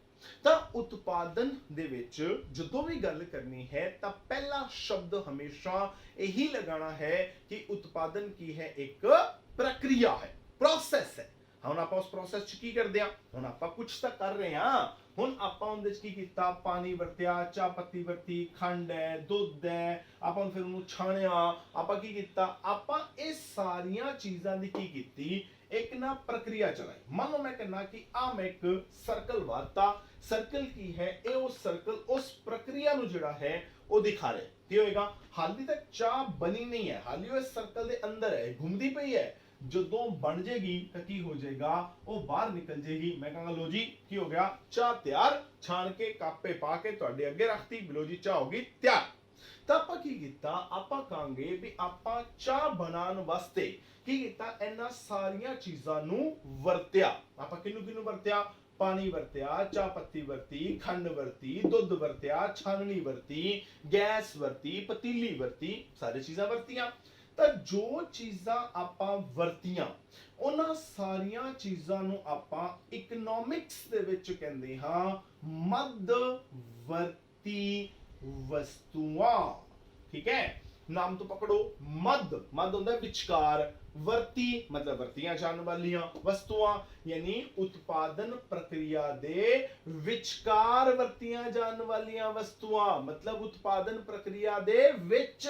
ਤਾਂ ਉਤਪਾਦਨ ਦੇ ਵਿੱਚ ਜਦੋਂ ਵੀ ਗੱਲ ਕਰਨੀ ਹੈ ਤਾਂ ਪਹਿਲਾ ਸ਼ਬਦ ਹਮੇਸ਼ਾ ਇਹੀ ਲਗਾਉਣਾ ਹੈ ਕਿ ਉਤਪਾਦਨ ਕੀ ਹੈ? ਇੱਕ ਪ੍ਰਕਿਰਿਆ ਹੈ, ਪ੍ਰੋਸੈਸ ਹੈ। ਹੁਣ ਆਪਾਂ ਉਸ ਪ੍ਰੋਸੈਸ 'ਚ ਕੀ ਕਰਦੇ ਆ? ਹੁਣ ਆਪਾਂ ਕੁਝ ਤਾਂ ਕਰ ਰਹੇ ਹਾਂ। ਹੁਣ ਆਪਾਂ ਉਹਦੇ 'ਚ ਕੀ ਕੀਤਾ? ਪਾਣੀ ਵਰਤਿਆ, ਚਾਹ ਪੱਤੀ ਵਰਤੀ, ਖੰਡ ਹੈ, ਦੁੱਧ ਹੈ, ਆਪਾਂ ਫਿਰ ਉਹਨੂੰ ਛਾਣਿਆ। ਆਪਾਂ ਕੀ ਕੀਤਾ? ਆਪਾਂ ਇਹ ਸਾਰੀਆਂ ਚੀਜ਼ਾਂ ਦੀ ਕੀ ਕੀਤੀ? ਇੱਕ ਨਾ ਪ੍ਰਕਿਰਿਆ ਚਲਾਈ। ਮੰਨ ਲਓ ਮੈਂ ਕਹਿੰਦਾ ਕਿ ਮੈਂ ਇੱਕ ਸਰਕਲ ਵਾਰਤਾ। ਸਰਕਲ ਕੀ ਹੈ? ਇਹ ਉਹ ਸਰਕਲ ਉਸ ਪ੍ਰਕਿਰਿਆ ਨੂੰ ਜਿਹੜਾ ਹੈ ਉਹ ਦਿਖਾ ਰਿਹਾ। ਕੀ ਹੋਏਗਾ? ਹਾਲੀ ਤੱਕ ਚਾਹ ਬਣੀ ਨਹੀਂ ਹੈ, ਹਾਲੀ ਉਹ ਸਰਕਲ ਦੇ ਅੰਦਰ ਹੈ, ਘੁੰਮਦੀ ਪਈ ਹੈ। ਜਦੋਂ ਬਣ ਜੇਗੀ ਤਾਂ ਕੀ ਹੋ ਜਾਏਗਾ, ਉਹ ਬਾਹਰ ਨਿਕਲ ਜੇਗੀ। ਮੈਂ ਕਹਾਂਗਾ ਲੋ ਜੀ ਕੀ ਹੋ ਗਿਆ, ਚਾਹ ਤਿਆਰ, ਛਾਣ ਕੇ ਕਾਪੇ ਪਾ ਕੇ ਤੁਹਾਡੇ ਅੱਗੇ ਰੱਖਤੀ, ਲੋ ਜੀ ਚਾਹ ਹੋ ਗਈ ਤਿਆਰ। ਤਾਂ ਆਪਾਂ ਕੀ ਕੀਤਾ, ਆਪਾਂ ਕਹਾਂਗੇ ਵੀ ਆਪਾਂ ਚਾਹ ਬਣਾਉਣ ਵਾਸਤੇ ਕੀ ਕੀਤਾ, ਇਹਨਾਂ ਸਾਰੀਆਂ ਚੀਜ਼ਾਂ ਨੂੰ ਵਰਤਿਆ। ਆਪਾਂ ਕਿਹਨੂੰ ਕਿਹਨੂੰ ਵਰਤਿਆ, ਪਾਣੀ ਵਰਤਿਆ, ਚਾਹ ਪੱਤੀ ਵਰਤੀ, ਖੰਡ ਵਰਤੀ, ਦੁੱਧ ਵਰਤਿਆ, ਛਾਨਣੀ ਵਰਤੀ, ਗੈਸ ਵਰਤੀ, ਪਤੀਲੀ ਵਰਤੀ, ਸਾਰੀ ਚੀਜ਼ਾਂ ਵਰਤੀਆਂ। ਤਾਂ ਜੋ ਚੀਜ਼ਾਂ ਆਪਾਂ ਵਰਤੀਆਂ ਉਹਨਾਂ ਸਾਰੀਆਂ ਚੀਜ਼ਾਂ ਨੂੰ ਆਪਾਂ ਇਕਨੋਮਿਕਸ ਦੇ ਵਿੱਚ ਕਹਿੰਦੇ ਹਾਂ ਮੱਧਵਰਤੀ ਵਸਤੂਆਂ। ਠੀਕ ਹੈ, ਨਾਮ ਤੋਂ ਪਕੜੋ, ਮੱਧ ਹੁੰਦਾ ਵਿਚਕਾਰ, ਵਰਤੀ ਮਤਲਬ ਵਰਤੀਆਂ ਜਾਣ ਵਾਲੀਆਂ, ਵਸਤੂਆਂ ਯਾਨੀ ਉਤਪਾਦਨ ਪ੍ਰਕਿਰਿਆ ਦੇ ਵਿਚਕਾਰ ਵਰਤੀਆਂ ਜਾਣ ਵਾਲੀਆਂ ਵਸਤੂਆਂ, ਮਤਲਬ ਉਤਪਾਦਨ ਪ੍ਰਕਿਰਿਆ ਦੇ ਵਿੱਚ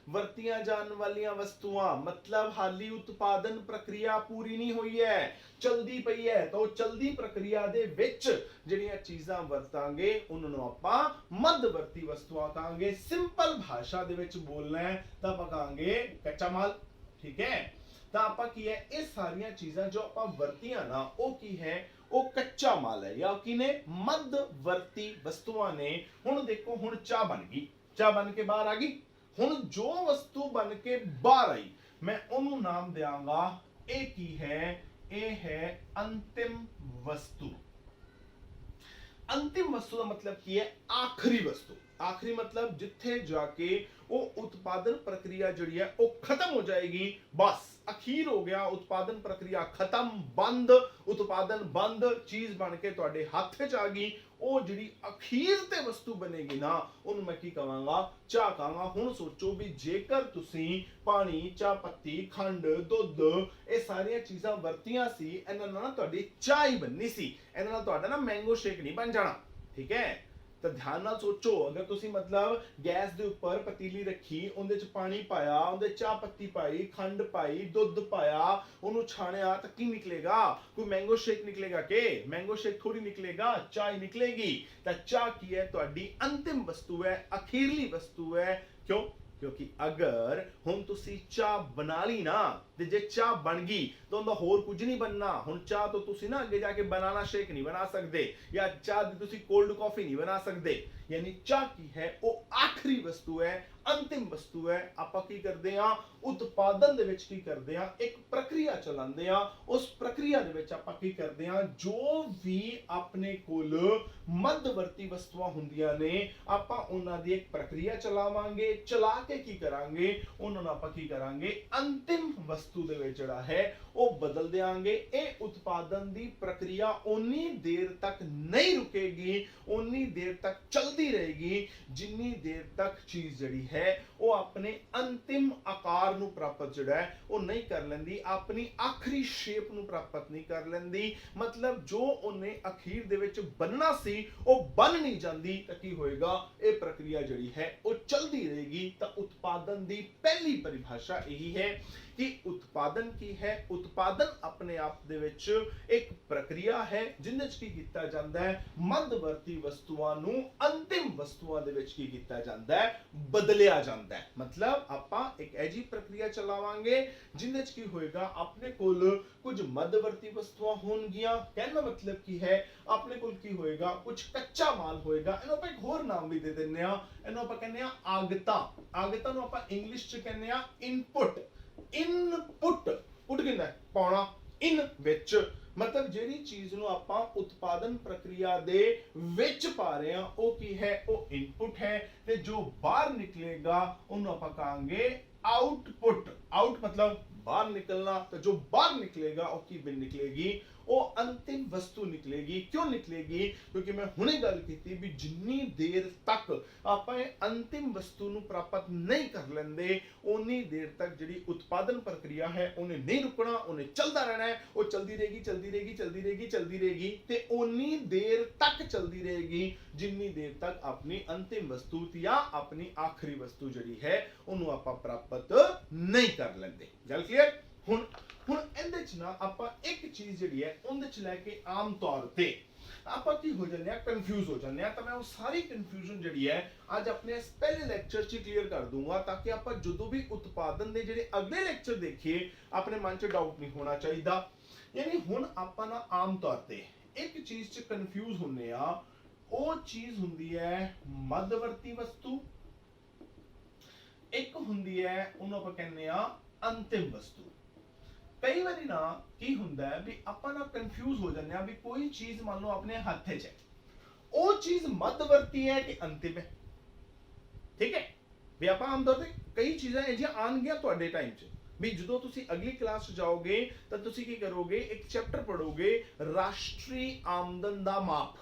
ਵਰਤੀਆਂ ਜਾਣ ਵਾਲੀਆਂ ਵਸਤੂਆਂ, ਮਤਲਬ ਹਾਲੀ ਉਤਪਾਦਨ ਪ੍ਰਕਿਰਿਆ ਪੂਰੀ ਨਹੀਂ ਹੋਈ ਹੈ, ਚਲਦੀ ਪਈ ਹੈ। ਤਾਂ ਉਹ ਚਲਦੀ ਪ੍ਰਕਿਰਿਆ ਦੇ ਵਿੱਚ ਜਿਹੜੀਆਂ ਚੀਜ਼ਾਂ ਵਰਤਾਂਗੇ ਉਹਨਾਂ ਨੂੰ ਆਪਾਂ ਮੱਧਵਰਤੀ ਵਸਤੂਆਂ ਕਹਾਂਗੇ। ਸਿੰਪਲ ਭਾਸ਼ਾ ਦੇ ਵਿੱਚ ਬੋਲਣਾ ਹੈ ਤਾਂ ਆਪਾਂ ਕਹਾਂਗੇ ਕੱਚਾ ਮਾਲ। ਠੀਕ ਹੈ, ਤਾਂ ਆਪਾਂ ਕੀ ਹੈ, ਇਹ ਸਾਰੀਆਂ ਚੀਜ਼ਾਂ ਜੋ ਆਪਾਂ ਵਰਤੀਆਂ ਨਾ ਉਹ ਕੀ ਹੈ, ਉਹ ਕੱਚਾ ਮਾਲ ਹੈ ਜਾਂ ਕੀ ਨੇ, ਮੱਧਵਰਤੀ ਵਸਤੂਆਂ ਨੇ। ਹੁਣ ਦੇਖੋ, ਹੁਣ ਚਾਹ ਬਣ ਗਈ, ਚਾਹ ਬਣ ਕੇ ਬਾਹਰ ਆ ਗਈ। ਹੁਣ ਜੋ ਵਸਤੂ ਬਣ ਕੇ ਬਾਹਰ ਆਈ ਮੈਂ ਉਹਨੂੰ ਨਾਮ ਦਿਆਂਗਾ, ਇਹ ਕੀ ਹੈ, ਇਹ ਹੈ ਅੰਤਿਮ ਵਸਤੂ। ਅੰਤਿਮ ਵਸਤੂ ਦਾ ਮਤਲਬ ਕੀ ਹੈ, ਆਖਰੀ ਵਸਤੂ। ਆਖਰੀ ਮਤਲਬ ਜਿੱਥੇ ਜਾ ਕੇ ਉਹ ਉਤਪਾਦਨ ਪ੍ਰਕਿਰਿਆ ਜਿਹੜੀ ਹੈ ਉਹ ਖਤਮ ਹੋ ਜਾਏਗੀ, ਬਸ ਅਖੀਰ ਹੋ ਗਿਆ, ਉਤਪਾਦਨ ਪ੍ਰਕਿਰਿਆ ਖਤਮ, ਬੰਦ, ਉਤਪਾਦਨ ਬੰਦ, ਚੀਜ਼ ਬਣ ਕੇ ਤੁਹਾਡੇ ਹੱਥ 'ਚ ਆ ਗਈ। ਉਹ ਜਿਹੜੀ ਅਖੀਰ ਤੇ ਵਸਤੂ ਬਣੇਗੀ ਨਾ ਉਹਨੂੰ ਮੈਂ ਕੀ ਕਹਾਂਗਾ, ਚਾਹ ਕਹਾਂਗਾ। ਹੁਣ ਸੋਚੋ ਵੀ ਜੇਕਰ ਤੁਸੀਂ ਪਾਣੀ, ਚਾਹ ਪੱਤੀ, ਖੰਡ, ਦੁੱਧ ਇਹ ਸਾਰੀਆਂ ਚੀਜ਼ਾਂ ਵਰਤੀਆਂ ਸੀ, ਇਹਨਾਂ ਨਾਲ ਨਾ ਤੁਹਾਡੀ ਚਾਹ ਹੀ ਬਣਨੀ ਸੀ, ਇਹਨਾਂ ਨਾਲ ਤੁਹਾਡਾ ਨਾ ਮੈਂਗੋ ਸ਼ੇਕ ਨਹੀਂ ਬਣ ਜਾਣਾ। ਠੀਕ ਹੈ, ਤਾਂ ਧਿਆਨ ਨਾਲ ਸੋਚੋ, ਅਗਰ ਤੁਸੀਂ ਮਤਲਬ ਗੈਸ ਦੇ ਉੱਪਰ ਪਤੀਲੀ ਰੱਖੀ, ਉਹਦੇ 'ਚ ਪਾਣੀ ਪਾਇਆ, ਉਹਦੇ ਚਾਹ ਪੱਤੀ ਪਾਈ, ਖੰਡ ਪਾਈ, ਦੁੱਧ ਪਾਇਆ, ਉਹਨੂੰ ਛਾਣਿਆ ਤਾਂ ਕੀ ਨਿਕਲੇਗਾ, ਕੋਈ ਮੈਂਗੋ ਸ਼ੇਕ ਨਿਕਲੇਗਾ ਕਿ? ਮੈਂਗੋ ਸ਼ੇਕ ਥੋੜੀ ਨਿਕਲੇਗਾ, ਚਾਹ ਹੀ ਨਿਕਲੇਗੀ। ਤਾਂ ਚਾਹ ਕੀ ਹੈ, ਤੁਹਾਡੀ ਅੰਤਿਮ ਵਸਤੂ ਹੈ, ਅਖੀਰਲੀ ਵਸਤੂ ਹੈ। ਕਿਉਂ? ਕਿਉਂਕਿ ਅਗਰ ਹੁਣ ਤੁਸੀਂ ਚਾਹ ਬਣਾ ਲਈ ਨਾ ਤੇ ਜੇ ਚਾਹ ਬਣ ਗਈ ਤਾਂ ਉਹਦਾ ਹੋਰ ਕੁਝ ਨਹੀਂ ਬਣਨਾ। ਹੁਣ ਚਾਹ ਤੋਂ ਤੁਸੀਂ ਨਾ ਅੱਗੇ ਜਾ ਕੇ ਬਨਾਨਾ ਸ਼ੇਕ ਨਹੀਂ ਬਣਾ ਸਕਦੇ ਜਾਂ ਚਾਹ ਦੀ ਤੁਸੀਂ ਕੋਲਡ ਕਾਫੀ ਨਹੀਂ ਬਣਾ ਸਕਦੇ। ਯਾਨੀ ਚਾਹ ਕੀ ਹੈ, ਉਹ ਆਖਰੀ ਵਸਤੂ ਹੈ, ਅੰਤਿਮ ਵਸਤੂ ਹੈ। ਆਪਾਂ ਕੀ ਕਰਦੇ ਆ, ਉਤਪਾਦਨ ਦੇ ਵਿੱਚ ਕੀ ਕਰਦੇ ਆ, ਇੱਕ ਪ੍ਰਕਿਰਿਆ ਚਲਾਉਂਦੇ ਆ। ਉਸ ਪ੍ਰਕਿਰਿਆ ਦੇ ਵਿੱਚ ਆਪਾਂ ਕੀ ਕਰਦੇ ਆ, ਜੋ ਵੀ ਆਪਣੇ ਕੋਲ ਮੱਧਵਰਤੀ ਵਸਤੂਆਂ ਹੁੰਦੀਆਂ ਨੇ ਆਪਾਂ ਉਹਨਾਂ ਦੀ ਇੱਕ ਪ੍ਰਕਿਰਿਆ ਚਲਾਵਾਂਗੇ। ਚਲਾ ਕੇ ਕੀ ਕਰਾਂਗੇ, ਉਹਨਾਂ ਨੂੰ ਆਪਾਂ ਕੀ ਕਰਾਂਗੇ, ਅੰਤਿਮ ਵਸਤੂ ਦੇ ਵਿੱਚ ਜਿਹੜਾ ਹੈ ਉਹ ਬਦਲ ਦਿਆਂਗੇ। ਇਹ ਉਤਪਾਦਨ ਦੀ ਪ੍ਰਕਿਰਿਆ ਉਨੀ ਦੇਰ ਤੱਕ ਨਹੀਂ ਰੁਕੇਗੀ, ਉਨੀ ਦੇਰ ਤੱਕ ਚਲਦੀ ਰਹੇਗੀ ਜਿੰਨੀ ਦੇਰ ਤੱਕ ਚੀਜ਼ ਜਿਹੜੀ ਹੈ ਉਹ ਆਪਣੇ ਅੰਤਿਮ ਆਕਾਰ ਨੂੰ ਪ੍ਰਾਪਤ ਜਿਹੜਾ ਹੈ ਉਹ ਨਹੀਂ ਕਰ ਲੈਂਦੀ, ਆਪਣੀ ਆਖਰੀ ਸ਼ੇਪ ਨੂੰ ਪ੍ਰਾਪਤ ਨਹੀਂ ਕਰ ਲੈਂਦੀ। ਮਤਲਬ ਜੋ ਉਹਨੇ ਅਖੀਰ ਦੇ ਵਿੱਚ ਬਣਨਾ ਸੀ ਉਹ ਬਣ ਨਹੀਂ ਜਾਂਦੀ। ਤਾਂ ਕੀ ਹੋਏਗਾ, ਇਹ ਪ੍ਰਕਿਰਿਆ ਜਿਹੜੀ ਹੈ ਉਹ ਚਲਦੀ ਰਹੇਗੀ। ਤਾਂ ਉਤਪਾਦਨ ਦੀ ਪਹਿਲੀ ਪਰਿਭਾਸ਼ਾ ਇਹੀ ਹੈ ਕਿ ਉਤਪਾਦਨ ਕੀ ਹੈ, ਉਤਪਾਦਨ ਆਪਣੇ ਆਪ ਦੇ ਵਿੱਚ ਇੱਕ ਪ੍ਰਕਿਰਿਆ ਹੈ ਜਿੰਦੇ ਵਿੱਚ ਕੀ ਕੀਤਾ ਜਾਂਦਾ ਹੈ, ਮੱਧਵਰਤੀ ਵਸਤੂਆਂ ਨੂੰ ਅੰਤਿਮ ਵਸਤੂਆਂ ਦੇ ਵਿੱਚ ਕੀ ਕੀਤਾ ਜਾਂਦਾ ਹੈ, ਬਦਲਿਆ ਜਾਂਦਾ ਹੈ। ਮਤਲਬ ਆਪਾਂ ਇੱਕ ਐਜੀ ਪ੍ਰਕਿਰਿਆ ਚਲਾਵਾਂਗੇ ਜਿੰਦੇ ਵਿੱਚ ਕੀ ਹੋਏਗਾ, ਆਪਣੇ ਕੋਲ ਕੁਝ ਮੱਧਵਰਤੀ ਵਸਤੂਆਂ ਹੋਣਗੀਆਂ। ਕਹਿਣ ਦਾ ਮਤਲਬ ਕੀ ਹੈ, ਆਪਣੇ ਕੋਲ ਕੀ ਹੋਏਗਾ, ਕੁਝ ਕੱਚਾ ਮਾਲ ਹੋਏਗਾ। ਇਹਨੂੰ ਆਪਾਂ ਇੱਕ ਹੋਰ ਨਾਮ ਵੀ ਦੇ ਦਿੰਦੇ ਆ, ਇਹਨੂੰ ਆਪਾਂ ਕਹਿੰਦੇ ਆ ਆਗਤਾ। ਆਗਤਾ ਨੂੰ ਆਪਾਂ ਇੰਗਲਿਸ਼ ਚ ਕਹਿੰਦੇ ਆ ਇਨਪੁਟ। ਇਨਪੁਟ ਪੁੱਟ ਕਿੰਨਾ ਪਾਉਣਾ, ਇਨ ਵਿੱਚ, ਮਤਲਬ ਜਿਹੜੀ ਚੀਜ਼ ਨੂੰ ਆਪਾਂ ਉਤਪਾਦਨ ਪ੍ਰਕਿਰਿਆ ਦੇ ਵਿੱਚ ਪਾ ਰਹੇ ਹਾਂ ਉਹ ਕੀ ਹੈ, ਉਹ ਇਨਪੁਟ ਹੈ। ਤੇ ਜੋ ਬਾਹਰ ਨਿਕਲੇਗਾ ਉਹਨੂੰ ਆਪਾਂ ਕਹਾਂਗੇ ਆਊਟਪੁੱਟ। ਆਊਟ ਮਤਲਬ ਬਾਹਰ ਨਿਕਲਣਾ, ਤਾਂ ਜੋ ਬਾਹਰ ਨਿਕਲੇਗਾ ਉਹ ਕੀ ਨਿਕਲੇਗੀ, ਉਹ ਅੰਤਿਮ ਵਸਤੂ ਨਿਕਲੇਗੀ। ਕਿਉਂ ਨਿਕਲੇਗੀ, ਕਿਉਂਕਿ ਮੈਂ ਹੁਣੇ ਗੱਲ ਕੀਤੀ ਵੀ ਜਿੰਨੀ ਦੇਰ ਤੱਕ ਆਪਾਂ ਇਹ ਅੰਤਿਮ ਵਸਤੂ ਨੂੰ ਪ੍ਰਾਪਤ ਨਹੀਂ ਕਰ ਲੈਂਦੇ ਉਨੀ ਦੇਰ ਤੱਕ ਜਿਹੜੀ ਉਤਪਾਦਨ ਪ੍ਰਕਿਰਿਆ ਹੈ ਉਹਨੇ ਨਹੀਂ ਰੁਕਣਾ, ਉਹਨੇ ਚੱਲਦਾ ਰਹਿਣਾ ਹੈ। ਉਹ ਚਲਦੀ ਰਹੇਗੀ, ਚਲਦੀ ਰਹੇਗੀ, ਚਲਦੀ ਰਹੇਗੀ, ਚਲਦੀ ਰਹੇਗੀ ਤੇ ਉਨੀ ਦੇਰ ਤੱਕ ਚਲਦੀ ਰਹੇਗੀ ਜਿੰਨੀ ਦੇਰ ਤੱਕ ਆਪਣੀ ਅੰਤਿਮ ਵਸਤੂ ਜਾਂ ਆਪਣੀ ਆਖਰੀ ਵਸਤੂ ਜਿਹੜੀ ਹੈ ਉਹਨੂੰ ਆਪਾਂ ਪ੍ਰਾਪਤ ਨਹੀਂ ਕਰ ਲੈਂਦੇ। ਗੱਲ ਕਲੀਅਰ? ਹੁਣ ਇਹਦੇ ਚ ਨਾ ਆਪਾਂ ਇੱਕ ਚੀਜ਼ ਜਿਹੜੀ ਹੈ ਉਹਦੇ ਚ ਲੈ ਕੇ ਆਮ ਤੌਰ ਤੇ ਆਪਾਂ ਕੀ ਹੋ ਜਾਂਦੇ ਆ, ਕਨਫਿਊਜ਼ ਹੋ ਜਾਂਦੇ ਆ। ਤਾਂ ਮੈਂ ਉਹ ਸਾਰੀ ਕਨਫਿਊਜ਼ਨ ਜਿਹੜੀ ਹੈ ਅੱਜ ਆਪਣੇ ਇਸ ਪਹਿਲੇ ਲੈਕਚਰ 'ਚ ਕਲੀਅਰ ਕਰ ਦੂੰਗਾ, ਤਾਂ ਕਿ ਆਪਾਂ ਜਦੋਂ ਵੀ ਉਤਪਾਦਨ ਦੇ ਜਿਹੜੇ ਅਗਲੇ ਲੈਕਚਰ ਦੇਖੀਏ ਆਪਣੇ ਮਨ 'ਚ ਡਾਊਟ ਨਹੀਂ ਹੋਣਾ ਚਾਹੀਦਾ। ਯਾਨੀ ਹੁਣ ਆਪਾਂ ਨਾ ਆਮ ਤੌਰ ਤੇ ਇੱਕ ਚੀਜ਼ 'ਚ ਕਨਫਿਊਜ਼ ਹੁੰਨੇ ਆ, ਉਹ ਚੀਜ਼ ਹੁੰਦੀ ਹੈ ਮੱਧਵਰਤੀ ਵਸਤੂ, ਇੱਕ ਹੁੰਦੀ ਹੈ ਉਹਨੂੰ ਆਪਾਂ ਕਹਿੰਦੇ ਆ ਅੰਤਿਮ ਵਸਤੂ। ਕਈ ਵਾਰੀ ਨਾ ਕੀ ਹੁੰਦਾ ਹੈ ਵੀ ਆਪਾਂ ਨਾ ਕਨਫਿਊਜ਼ ਹੋ ਜਾਂਦੇ ਆ ਵੀ ਕੋਈ ਚੀਜ਼ ਮੰਨ ਲਓ ਆਪਣੇ ਹੱਥ 'ਚ ਹੈ, ਉਹ ਚੀਜ਼ ਮੱਧਵਰਤੀ ਹੈ ਕਿ ਅੰਤਿਮ ਹੈ। ਠੀਕ ਹੈ ਵੀ ਆਪਾਂ ਆਮ ਤੌਰ ਤੇ ਕਈ ਚੀਜ਼ਾਂ ਇਹ ਜਿਹੀਆਂ ਆਉਣਗੀਆਂ ਤੁਹਾਡੇ ਟਾਈਮ 'ਚ ਵੀ ਜਦੋਂ ਤੁਸੀਂ ਅਗਲੀ ਕਲਾਸ 'ਚ ਜਾਓਗੇ ਤਾਂ ਤੁਸੀਂ ਕੀ ਕਰੋਗੇ, ਇੱਕ ਚੈਪਟਰ ਪੜੋਗੇ ਰਾਸ਼ਟਰੀ ਆਮਦਨ ਦਾ ਮਾਪ।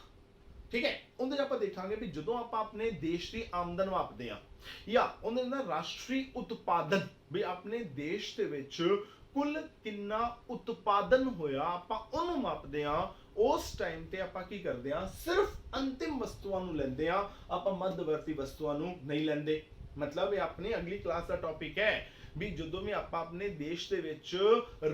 ਠੀਕ ਹੈ, ਉਹਦੇ 'ਚ ਆਪਾਂ ਦੇਖਾਂਗੇ ਵੀ ਜਦੋਂ ਆਪਾਂ ਆਪਣੇ ਦੇਸ਼ ਦੀ ਆਮਦਨ ਮਾਪਦੇ ਆ ਜਾਂ ਉਹਦੇ ਨਾਲ ਰਾਸ਼ਟਰੀ ਉਤਪਾਦਨ ਵੀ ਆਪਣੇ ਦੇਸ਼ ਦੇ ਵਿੱਚ ਕੁੱਲ ਕਿੰਨਾ ਉਤਪਾਦਨ ਹੋਇਆ ਆਪਾਂ ਉਹਨੂੰ ਮਾਪਦੇ ਆ, ਉਸ ਟਾਈਮ ਤੇ ਆਪਾਂ ਕੀ ਕਰਦੇ ਆ, ਸਿਰਫ ਅੰਤਿਮ ਵਸਤੂਆਂ ਨੂੰ ਲੈਂਦੇ ਆ, ਆਪਾਂ ਮੱਧਵਰਤੀ ਵਸਤੂਆਂ ਨੂੰ ਨਹੀਂ ਲੈਂਦੇ। ਮਤਲਬ ਇਹ ਆਪਣੀ ਅਗਲੀ ਕਲਾਸ ਦਾ ਟੌਪਿਕ ਹੈ ਵੀ ਜਦੋਂ ਵੀ ਆਪਾਂ ਆਪਣੇ ਦੇਸ਼ ਦੇ ਵਿੱਚ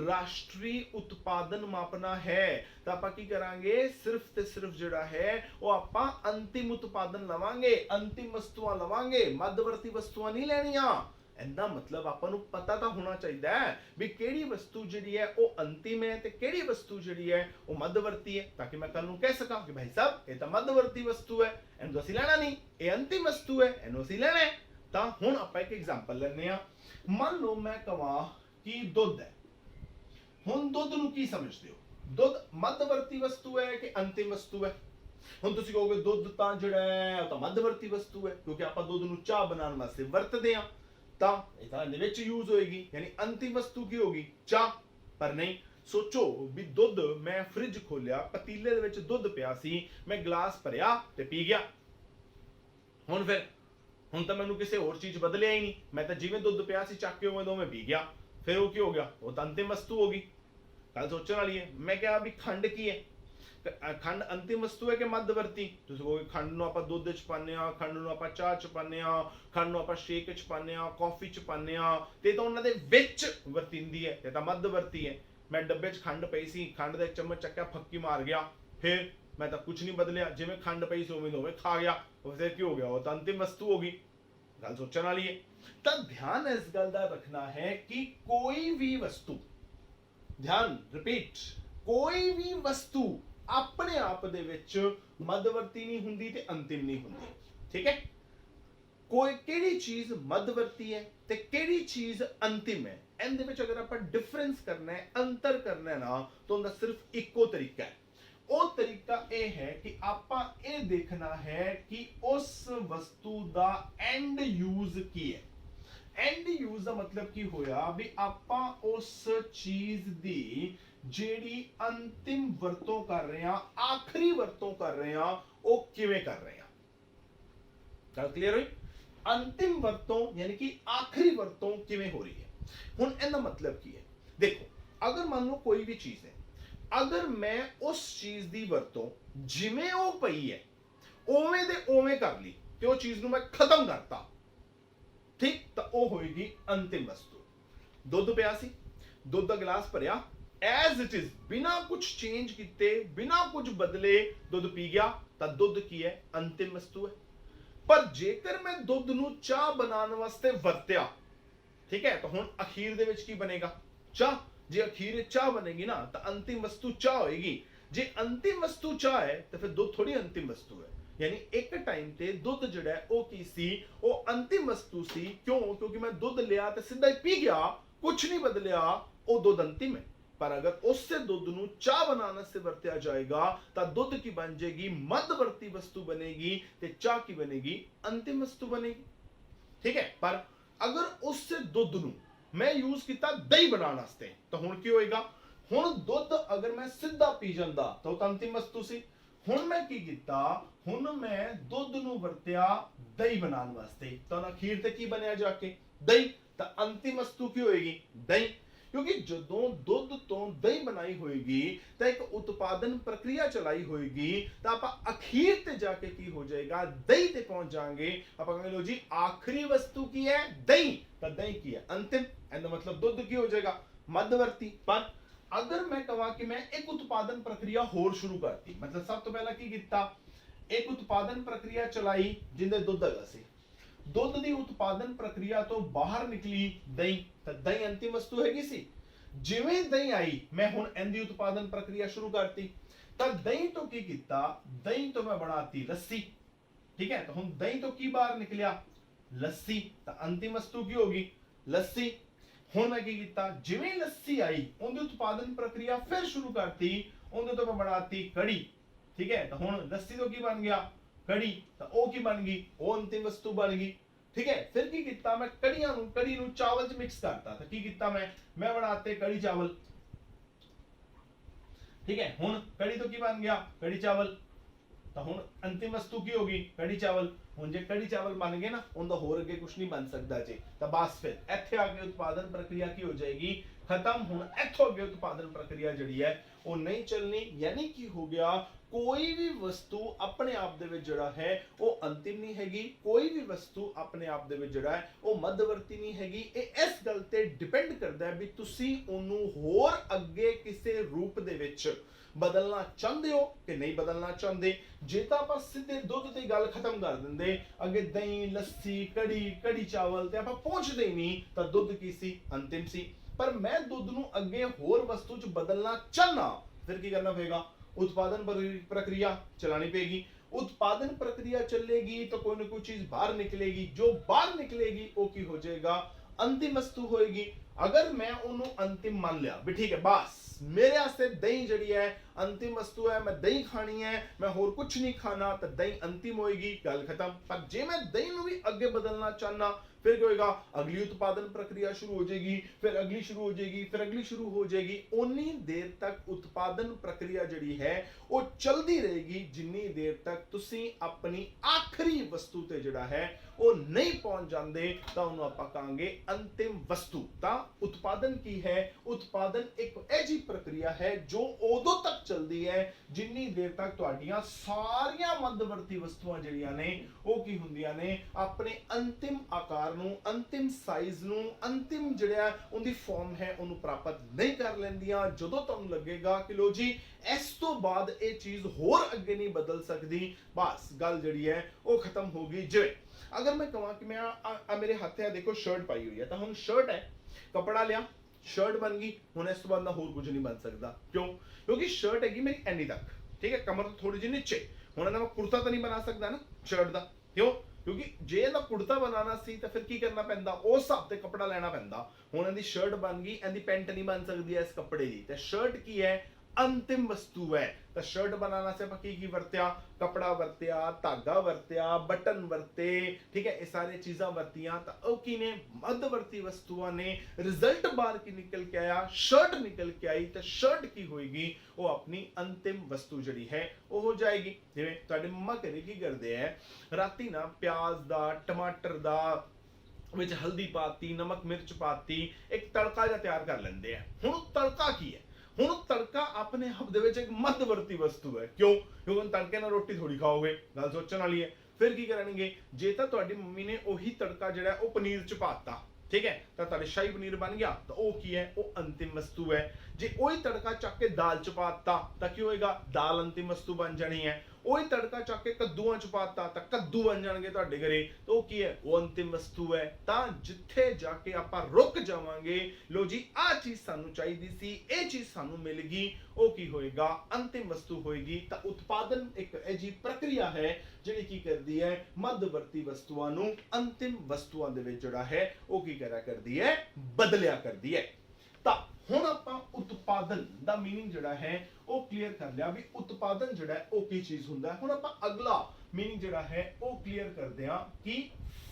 ਰਾਸ਼ਟਰੀ ਉਤਪਾਦਨ ਮਾਪਣਾ ਹੈ ਤਾਂ ਆਪਾਂ ਕੀ ਕਰਾਂਗੇ, ਸਿਰਫ ਤੇ ਸਿਰਫ ਜਿਹੜਾ ਹੈ ਉਹ ਆਪਾਂ ਅੰਤਿਮ ਉਤਪਾਦਨ ਲਵਾਂਗੇ, ਅੰਤਿਮ ਵਸਤੂਆਂ ਲਵਾਂਗੇ, ਮੱਧਵਰਤੀ ਵਸਤੂਆਂ ਨਹੀਂ ਲੈਣੀਆਂ। ਇਹਦਾ ਮਤਲਬ ਆਪਾਂ ਨੂੰ ਪਤਾ ਤਾਂ ਹੋਣਾ ਚਾਹੀਦਾ ਹੈ ਵੀ ਕਿਹੜੀ ਵਸਤੂ ਜਿਹੜੀ ਹੈ ਉਹ ਅੰਤਿਮ ਹੈ ਤੇ ਕਿਹੜੀ ਵਸਤੂ ਜਿਹੜੀ ਹੈ ਉਹ ਮੱਧਵਰਤੀ ਹੈ, ਤਾਂ ਕਿ ਮੈਂ ਕੱਲ ਨੂੰ ਕਹਿ ਸਕਾਂ ਕਿ ਭਾਈ ਸਾਹਿਬ ਇਹ ਤਾਂ ਮੱਧਵਰਤੀ ਵਸਤੂ ਹੈ, ਇਹਨੂੰ ਅਸੀਂ ਲੈਣਾ ਨਹੀਂ, ਇਹ ਅੰਤਿਮ ਵਸਤੂ ਹੈ, ਇਹਨੂੰ ਅਸੀਂ ਲੈਣਾ ਹੈ। ਤਾਂ ਹੁਣ ਆਪਾਂ ਇੱਕ ਐਗਜ਼ਾਮਪਲ ਲੈਂਦੇ ਆ। ਮੰਨ ਲਓ ਮੈਂ ਕਹਾਂ ਕਿ ਦੁੱਧ ਹੈ। ਹੁਣ ਦੁੱਧ ਨੂੰ ਕੀ ਸਮਝਦੇ ਹੋ, ਦੁੱਧ ਮੱਧਵਰਤੀ ਵਸਤੂ ਹੈ ਕਿ ਅੰਤਿਮ ਵਸਤੂ ਹੈ? ਹੁਣ ਤੁਸੀਂ ਕਹੋਗੇ ਦੁੱਧ ਤਾਂ ਜਿਹੜਾ ਹੈ ਉਹ ਤਾਂ ਮੱਧਵਰਤੀ ਵਸਤੂ ਹੈ, ਕਿਉਂਕਿ ਆਪਾਂ ਦੁੱਧ ਨੂੰ ਚਾਹ ਬਣਾਉਣ ਵਾਸਤੇ ਵਰਤਦੇ ਆ, ਤਾਂ ਇਹ ਤਾਂ ਇਹਦੇ ਵਿੱਚ ਯੂਜ਼ ਹੋਏਗੀ, ਯਾਨੀ ਅੰਤਿਮ ਵਸਤੂ ਕੀ ਹੋਗੀ, ਚਾਹ। ਪਰ ਨਹੀਂ, ਸੋਚੋ ਵੀ ਦੁੱਧ ਮੈਂ ਫ੍ਰਿਜ ਖੋਲਿਆ, ਪਤੀਲੇ ਦੇ ਵਿੱਚ ਦੁੱਧ ਪਿਆ ਸੀ, ਮੈਂ ਗਲਾਸ ਭਰਿਆ ਤੇ ਪੀ ਗਿਆ। ਹੁਣ ਤਾਂ ਮੈਨੂੰ ਕਿਸੇ ਹੋਰ ਚੀਜ਼ ਬਦਲਿਆ ਹੀ ਨਹੀਂ, ਮੈਂ ਤਾਂ ਜਿਵੇਂ ਦੁੱਧ ਪਿਆ ਸੀ ਚੱਕ ਕੇ ਉਵੇਂ ਪੀ ਗਿਆ। ਫਿਰ ਉਹ ਕੀ ਹੋ ਗਿਆ, ਉਹ ਤਾਂ ਅੰਤਿਮ ਵਸਤੂ ਹੋ ਗਈ। ਗੱਲ ਸੋਚਣ ਵਾਲੀ ਹੈ। ਮੈਂ ਕਿਹਾ ਵੀ ਖੰਡ ਕੀ ਹੈ, ਖੰਡ ਅੰਤਿਮ ਵਸਤੂ ਹੈ ਕਿ ਮੱਧਵਰਤੀ? ਤੁਸੀਂ ਕਹੋਗੇ ਖੰਡ ਨੂੰ ਆਪਾਂ ਦੁੱਧ 'ਚ ਪਾਉਂਦੇ ਆ, ਖੰਡ ਨੂੰ ਆਪਾਂ ਚਾਹ 'ਚ ਪਾਉਂਦੇ ਆ, ਖੰਡ ਨੂੰ ਆਪਾਂ ਸ਼ੇਕ 'ਚ ਪਾਉਂਦੇ ਆ, ਕਾਫੀ 'ਚ ਪਾਉਂਦੇ ਆ, ਤੇ ਤਾਂ ਉਹਨਾਂ ਦੇ ਵਿੱਚ ਵਰਤਿੰਦੀ ਹੈ, ਤੇ ਤਾਂ ਮੱਧਵਰਤੀ ਹੈ। ਮੈਂ ਡੱਬੇ 'ਚ ਖੰਡ ਪਈ ਸੀ, ਖੰਡ ਦਾ ਇੱਕ ਚਮਚ ਚੱਕਿਆ, ਫੱਕੀ ਮਾਰ ਗਿਆ, ਫਿਰ ਮੈਂ ਤਾਂ ਕੁਝ ਨਹੀਂ ਬਦਲਿਆ, ਜਿਵੇਂ ਖੰਡ ਪਈ ਸੀ ਉਵੇਂ ਖਾ ਗਿਆ, ਫਿਰ ਕੀ ਹੋ ਗਿਆ, ਉਹ ਤਾਂ ਅੰਤਿਮ ਵਸਤੂ ਹੋ ਗਈ। ਗੱਲ ਸੋਚਣ ਵਾਲੀ ਹੈ। ਤਾਂ ਧਿਆਨ ਇਸ ਗੱਲ ਦਾ ਰੱਖਣਾ ਹੈ ਕਿ ਕੋਈ ਵੀ ਵਸਤੂ, ਧਿਆਨ ਰਿਪੀਟ, ਕੋਈ ਵੀ ਵਸਤੂ ਆਪਣੇ ਆਪ ਦੇ ਵਿੱਚ ਮੱਧਵਰਤੀ ਨਹੀਂ ਹੁੰਦੀ ਤੇ ਅੰਤਿਮ ਨਹੀਂ ਹੁੰਦੀ। ਠੀਕ ਹੈ, ਕੋਈ ਕਿਹੜੀ ਚੀਜ਼ ਮੱਧਵਰਤੀ ਹੈ ਤੇ ਕਿਹੜੀ ਚੀਜ਼ ਅੰਤਿਮ ਹੈ, ਇਹਦੇ ਵਿੱਚ ਅਗਰ ਆਪਾਂ ਡਿਫਰੈਂਸ ਕਰਨਾ ਹੈ, ਅੰਤਰ ਕਰਨਾ ਹੈ ਨਾ, ਤਾਂ ਉਹਦਾ ਸਿਰਫ ਇੱਕੋ ਤਰੀਕਾ ਹੈ। ਉਹ ਤਰੀਕਾ ਇਹ ਹੈ ਕਿ ਆਪਾਂ ਇਹ ਦੇਖਣਾ ਹੈ ਕਿ ਉਸ ਵਸਤੂ ਦਾ ਐਂਡ ਯੂਜ਼ ਕੀ ਹੈ। ਐਂਡ ਯੂਜ਼ ਦਾ ਮਤਲਬ ਕੀ ਹੋਇਆ ਵੀ ਆਪਾਂ ਉਸ ਚੀਜ਼ ਦੀ ਜਿਹੜੀ ਅੰਤਿਮ ਵਰਤੋਂ ਕਰ ਰਹੇ ਹਾਂ, ਆਖਰੀ ਵਰਤੋਂ ਕਰ ਰਹੇ ਹਾਂ, ਉਹ ਕਿਵੇਂ ਕਰ ਰਹੇ ਹਾਂ। ਗੱਲ ਕਲੀਅਰ ਹੋਈ? ਅੰਤਿਮ ਵਰਤੋਂ ਯਾਨੀ ਕਿ ਆਖਰੀ ਵਰਤੋਂ ਕਿਵੇਂ ਹੋ ਰਹੀ ਹੈ। ਹੁਣ ਇਹਦਾ ਮਤਲਬ ਕੀ ਹੈ, ਦੇਖੋ ਅਗਰ ਮੰਨ ਲਓ ਕੋਈ ਵੀ ਚੀਜ਼ ਹੈ, ਅਗਰ ਮੈਂ ਉਸ ਚੀਜ਼ ਦੀ ਵਰਤੋਂ ਜਿਵੇਂ ਉਹ ਪਈ ਹੈ ਉਵੇਂ ਦੇ ਉਵੇਂ ਕਰ ਲਈ ਤੇ ਉਹ ਚੀਜ਼ ਨੂੰ ਮੈਂ ਖਤਮ ਕਰਤਾ, ਠੀਕ, ਤਾਂ ਉਹ ਹੋਏਗੀ ਅੰਤਿਮ ਵਸਤੂ। ਦੁੱਧ ਪਿਆ ਸੀ, ਦੁੱਧ ਦਾ ਗਲਾਸ ਭਰਿਆ, ਐਜ਼ ਇਟ ਇਜ਼, ਬਿਨਾ ਕੁਝ ਚੇਂਜ ਕੀਤੇ, ਬਿਨਾ ਕੁਝ ਬਦਲੇ ਦੁੱਧ ਪੀ ਗਿਆ, ਤਾਂ ਦੁੱਧ ਕੀ ਹੈ, ਅੰਤਿਮ ਵਸਤੂ ਹੈ। ਪਰ ਜੇਕਰ ਮੈਂ ਦੁੱਧ ਨੂੰ ਚਾਹ ਬਣਾਉਣ ਵਾਸਤੇ ਵਰਤਿਆ, ਠੀਕ ਹੈ, ਤਾਂ ਹੁਣ ਅਖੀਰ ਦੇ ਵਿੱਚ ਕੀ ਬਣੇਗਾ, ਚਾਹ। ਜੇ ਅਖੀਰ ਚਾਹ ਬਣੇਗੀ ਨਾ ਤਾਂ ਅੰਤਿਮ ਵਸਤੂ ਚਾਹ ਹੋਏਗੀ। ਜੇ ਅੰਤਿਮ ਵਸਤੂ ਚਾਹ ਹੈ ਤਾਂ ਫਿਰ ਦੁੱਧ ਥੋੜੀ ਅੰਤਿਮ ਵਸਤੂ ਹੈ। ਯਾਨੀ ਇੱਕ ਟਾਈਮ ਤੇ ਦੁੱਧ ਜਿਹੜਾ ਹੈ ਉਹ ਕੀ ਸੀ, ਉਹ ਅੰਤਿਮ ਵਸਤੂ ਸੀ। ਕਿਉਂ? ਕਿਉਂਕਿ ਮੈਂ ਦੁੱਧ ਲਿਆ ਤੇ ਸਿੱਧਾ ਹੀ ਪੀ ਗਿਆ, ਕੁਝ ਨਹੀਂ ਬਦਲਿਆ, ਉਹ ਦੁੱਧ ਅੰਤਿਮ ਹੈ। ਪਰ ਅਗਰ ਉਸੇ ਦੁੱਧ ਨੂੰ ਚਾਹ ਬਣਾਉਣ ਵਾਸਤੇ ਵਰਤਿਆ ਜਾਏਗਾ ਤਾਂ ਦੁੱਧ ਕੀ ਬਣ ਜਾਏਗੀ, ਮੱਧਵਰਤੀ ਵਸਤੂ ਬਣੇਗੀ, ਤੇ ਚਾਹ ਕੀ ਬਣੇਗੀ, ਅੰਤਿਮ ਵਸਤੂ ਬਣੇਗੀ। ਠੀਕ ਹੈ, ਪਰ ਅਗਰ ਉਸੇ ਦੁੱਧ ਨੂੰ ਮੈਂ ਯੂਜ਼ ਕੀਤਾ ਦਹੀਂ ਬਣਾਉਣ ਵਾਸਤੇ, ਤਾਂ ਹੁਣ ਕੀ ਹੋਏਗਾ, ਹੁਣ ਦੁੱਧ ਅਗਰ ਮੈਂ ਸਿੱਧਾ ਪੀ ਜਾਂਦਾ ਤਾਂ ਉਹ ਤਾਂ ਅੰਤਿਮ ਵਸਤੂ ਸੀ। ਹੁਣ ਮੈਂ ਕੀ ਕੀਤਾ, ਹੁਣ ਮੈਂ ਦੁੱਧ ਨੂੰ ਵਰਤਿਆ ਦਹੀਂ ਬਣਾਉਣ ਵਾਸਤੇ, ਤਾਂ ਅਖੀਰ ਤੇ ਕੀ ਬਣਿਆ ਜਾ ਕੇ, ਦਹੀਂ। ਤਾਂ ਅੰਤਿਮ ਵਸਤੂ ਕੀ ਹੋਏਗੀ, ਦਹੀਂ। ਕਿਉਂਕਿ ਜਦੋਂ ਦੁੱਧ ਤੋਂ ਦਹੀਂ ਬਣਾਈ ਹੋਏਗੀ ਤਾਂ ਇੱਕ ਉਤਪਾਦਨ ਪ੍ਰਕਿਰਿਆ ਚਲਾਈ ਹੋਏਗੀ, ਤਾਂ ਆਪਾਂ ਅਖੀਰ ਤੇ ਜਾ ਕੇ ਕੀ ਹੋ ਜਾਏਗਾ, ਦਹੀਂ ਤੇ ਪਹੁੰਚ ਜਾਾਂਗੇ। ਆਪਾਂ ਕਹਿੰਦੇ ਲੋ ਜੀ ਆਖਰੀ ਵਸਤੂ ਕੀ ਹੈ, ਦਹੀਂ। ਤਾਂ ਦਹੀਂ ਕੀ ਹੈ, ਅੰਤਿਮ। ਇਹਦਾ ਮਤਲਬ ਦੁੱਧ ਕੀ ਹੋ ਜਾਏਗਾ, ਮੱਧਵਰਤੀ। ਪਰ अगर मैं कहा कि मैं एक उत्पादन प्रक्रिया होर शुरू करती, मतलब सब तो पहला की किया, एक उत्पादन प्रक्रिया चलाई जिंदे दुध हैगा सी, दुध की उत्पादन प्रक्रिया तो बाहर निकली दही, तो दही अंतिम वस्तु हैगी सी। जिवें दही आई मैं हुण इहदी उत्पादन प्रक्रिया शुरू करती, तो दही तो की किया, दही तो मैं बनाती लस्सी, ठीक है। तो हुण दही तो की बाहर निकलिया लस्सी, तो अंतिम वस्तु की होगी लस्सी। हुण मैं की किया, जिवें लस्सी आई उहदी उत्पादन प्रक्रिया फिर शुरू करती, उहदे तो मैं बनाती कड़ी, ठीक है। तो हुण लस्सी तो की बन गया कड़ी, तो ओ की बन गई, ओ अंतिम वस्तु बन गई, ठीक है। फिर की किया, मैं कड़ी नूं चावल च मिक्स करता, तो की किया मैं बनाते कड़ी चावल, ठीक है। हुण कड़ी तो की बन गया कड़ी चावल, तो हुण अंतिम वस्तु की होगी कड़ी चावल। हुण जे कड़ी चावल बन गए ना, उनका होर अगे कुछ नहीं बन सकता जी, तो बस फिर इत्थे आके उत्पादन प्रक्रिया की हो जाएगी खत्म। हुण इत्थों अगे उत्पादन प्रक्रिया जिहड़ी है वो नहीं चलनी, यानी कि हो गया कोई भी वस्तु अपने आप दे विच जिहड़ा है वो अंतिम नहीं हैगी, कोई भी वस्तु अपने आप दे विच जिहड़ा है वो मध्यवर्ती नहीं हैगी। इस गल ते डिपेंड करदा है भी तुसी ओनू होर अगे किसे रूप दे विच बदलना चाहते हो कि नहीं बदलना चाहते। जे तो आप सीधे दुध की गल खत्म कर देंगे, अगे दही लस्सी कड़ी कड़ी चावल ते आप पहुंचते ही नहीं, तो दुध की सी अंतिम सी। पर मैं दुध नूं अगे होर वस्तु च बदलना चाहना, फिर की करना पड़ेगा, उत्पादन प्रक्रिया चलानी पेगी। उत्पादन प्रक्रिया चलेगी तो कोई ना कोई चीज बाहर निकलेगी, जो बाहर निकलेगी वो की हो जाएगा अंतिम वस्तु होएगी। अगर मैं उन्होंने अंतिम मान लिया भी ठीक है बस मेरे वास्ते दही जड़ी है अंतिम वस्तु है, मैं दही खानी है, मैं होर कुछ नहीं खाना, तो दही अंतिम होएगी, गल खत्म। पर जे मैं दही नूं भी अगे बदलना चाहना, फिर क्या होएगा, अगली उत्पादन प्रक्रिया शुरू हो जाएगी, फिर अगली शुरू हो जाएगी, फिर अगली शुरू हो जाएगी। उन्नी देर तक उत्पादन प्रक्रिया जड़ी है वो चलती रहेगी जिन्नी देर तक तुसी अपनी आखिरी वस्तु ते जड़ा है वो नहीं पहुंच जाते, तो उन्होंने आपां कहांगे अंतिम वस्तु। तो उत्पादन की है, उत्पादन एक ऐसी प्रक्रिया है जो उदों तक चलती है जिन्नी देर तक तुहाडियां सारियां मध्यवर्ती वस्तुआं जड़ियां ने वो की हुंदियां ने अपने अंतिम आकार नूं, अंतिम साइज नूं, अंतिम जिहड़ा उनदी फॉर्म है उन्होंने प्राप्त नहीं कर लैंदियां। जदों तुहानूं लगेगा कि लो जी इस तो बाद ये चीज होर अगे नहीं बदल सकती, बस गल जिहड़ी है वो खत्म होगी। जिवें अगर मैं कहूं कि मैं मेरे हाथ है देखो शर्ट पाई हुई है, तो हम शर्ट है कपड़ा लिया शर्ट बन गई, हुण इस तो बाद ना होर कुछ नहीं बन सकता। क्यों? क्योंकि शर्ट हैगी मेरी एनी तक, ठीक है, कमर तो थोड़ी जी नीचे, हुण मैं कुर्ता तो नहीं बना सकता ना शर्ट का। क्यों? क्योंकि जे ना कुर्ता बनाना सी तो फिर की करना पैंदा, उस हिसाब से कपड़ा लेना पैंदा। हुण इहदी शर्ट बन गई, इहदी पैंट नहीं बन सकती इस कपड़े की, तो शर्ट की है अंतिम वस्तु है। तो शर्ट बनाना से आप की वरत्या, कपड़ा वरत्या, धागा वरत्या, बटन वरते, ठीक है, ये सारी चीज़ां वरतियां, तो की ने मध्यवर्ती वस्तुओं ने रिजल्ट बाहर की निकल के आया, शर्ट निकल के आई, तो शर्ट की होएगी वो अपनी अंतिम वस्तु जड़ी है वो हो जाएगी। जिवें तुहाडे मम्मा घरे की करदे है, राती ना प्याज दा टमाटर दा विच हल्दी पाती, नमक मिर्च पाती, एक तड़का जा तैयार कर लेंदे हैं। हुण तड़का की है, हुण तड़का अपने आप दे विच एक मध्यवर्ती वस्तु है। क्यों? क्योंकि तड़के नाल रोटी थोड़ी खाओगे, गल सोचण वाली है। फिर की करनगे, जे तां तुहाडी मम्मी ने ओही तड़का जिहड़ा है वो पनीर च पाता, ठीक है, तो तुहाडे शाही पनीर बन गया, तो वो की है वो अंतिम वस्तु है। जे ओही तड़का चक के दाल च पाता तो की होएगा, दाल अंतिम वस्तु बन जानी है। ओही तड़का चक के कद्दूआं च पाता तो कद्दू बन जाएंगे तुहाडे घरे, तो वो की है वो अंतिम वस्तु है। तां जिथे जाके आपां रुक जावांगे, लो जी आ चीज सानू चाहिदी सी, ये चीज सानू मिल गई, वो की होएगा अंतिम वस्तु होएगी। तो उत्पादन एक ऐसी प्रक्रिया है जिहड़ी की करदी है मध्यवर्ती वस्तुआं नू अंतिम वस्तुआं दे विच जिहड़ा है वो की करा करदी है, बदलिया करदी है। तां हुण आपां उत्पादन दा मीनिंग जिहड़ा है वो क्लीयर कर लिया भी उत्पादन जिहड़ा है वो की चीज हुंदा है। हुण आपां अगला मीनिंग जिहड़ा है वो क्लीयर करदे हां कि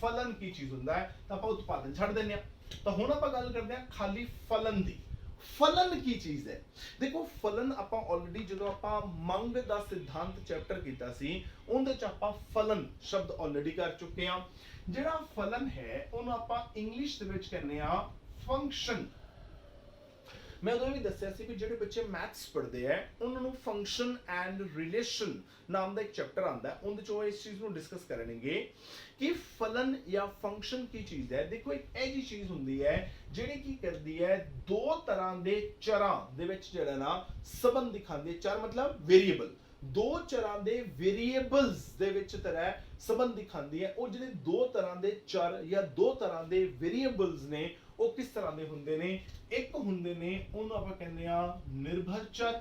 फलन की चीज हुंदा है, तो आपां उत्पादन छड्ड दिंदे हां। तो हुण आपां गल करदे हां खाली फलन दी। फलन की चीज है, देखो फलन आपां ऑलरेडी जो आपां मंग दा सिद्धांत चैप्टर कीता सी उहदे च आपां फलन शब्द ऑलरेडी कर चुके हां। जिहड़ा फलन है उहनूं आपां इंग्लिश दे विच कहने आ फंक्शन। मैं उदों भी दस्सिया सी भी ਜਿਹੜੇ ਬੱਚੇ ਮੈਥਸ ਪੜ੍ਹਦੇ ਆ ਉਹਨਾਂ ਨੂੰ ਫੰਕਸ਼ਨ ਐਂਡ ਰਿਲੇਸ਼ਨ ਨਾਮ ਦਾ ਇੱਕ ਚੈਪਟਰ ਆਉਂਦਾ ਹੈ, ਉਹਦੇ ਚੋਂ ਇਸ ਚੀਜ਼ ਨੂੰ ਡਿਸਕਸ ਕਰਨਗੇ ਕਿ ਫਲਨ ਜਾਂ ਫੰਕਸ਼ਨ ਕੀ ਚੀਜ਼ ਹੈ। ਦੇਖੋ ਇੱਕ ਇਹ ਜੀ ਚੀਜ਼ ਹੁੰਦੀ ਹੈ ਜਿਹੜੀ ਕੀ ਕਰਦੀ ਹੈ, ਦੋ ਤਰ੍ਹਾਂ ਦੇ ਚਰਾਂ ਦੇ ਵਿੱਚ ਜਿਹੜਾ ਨਾ ਸੰਬੰਧ ਦਿਖਾਉਂਦੀ ਹੈ। ਚਰ ਮਤਲਬ ਵੇਰੀਏਬਲ, ਦੋ ਚਰਾਂ ਦੇ ਵੇਰੀਏਬਲਸ ਦੇ ਵਿੱਚ ਤਰ੍ਹਾਂ ਸੰਬੰਧ ਦਿਖਾਉਂਦੀ ਹੈ। ਉਹ ਜਿਹੜੇ ਦੋ ਤਰ੍ਹਾਂ ਦੇ ਚਰ ਜਾਂ ਦੋ ਤਰ੍ਹਾਂ ਦੇ ਵੇਰੀਏਬਲਸ ਨੇ ਉਹ ਕਿਸ ਤਰ੍ਹਾਂ ਦੇ ਹੁੰਦੇ ਨੇ। ਇੱਕ ਹੁੰਦੇ ਨੇ ਉਹਨੂੰ ਆਪਾਂ ਕਹਿੰਦੇ ਆ ਨਿਰਭਰ ਚਰ,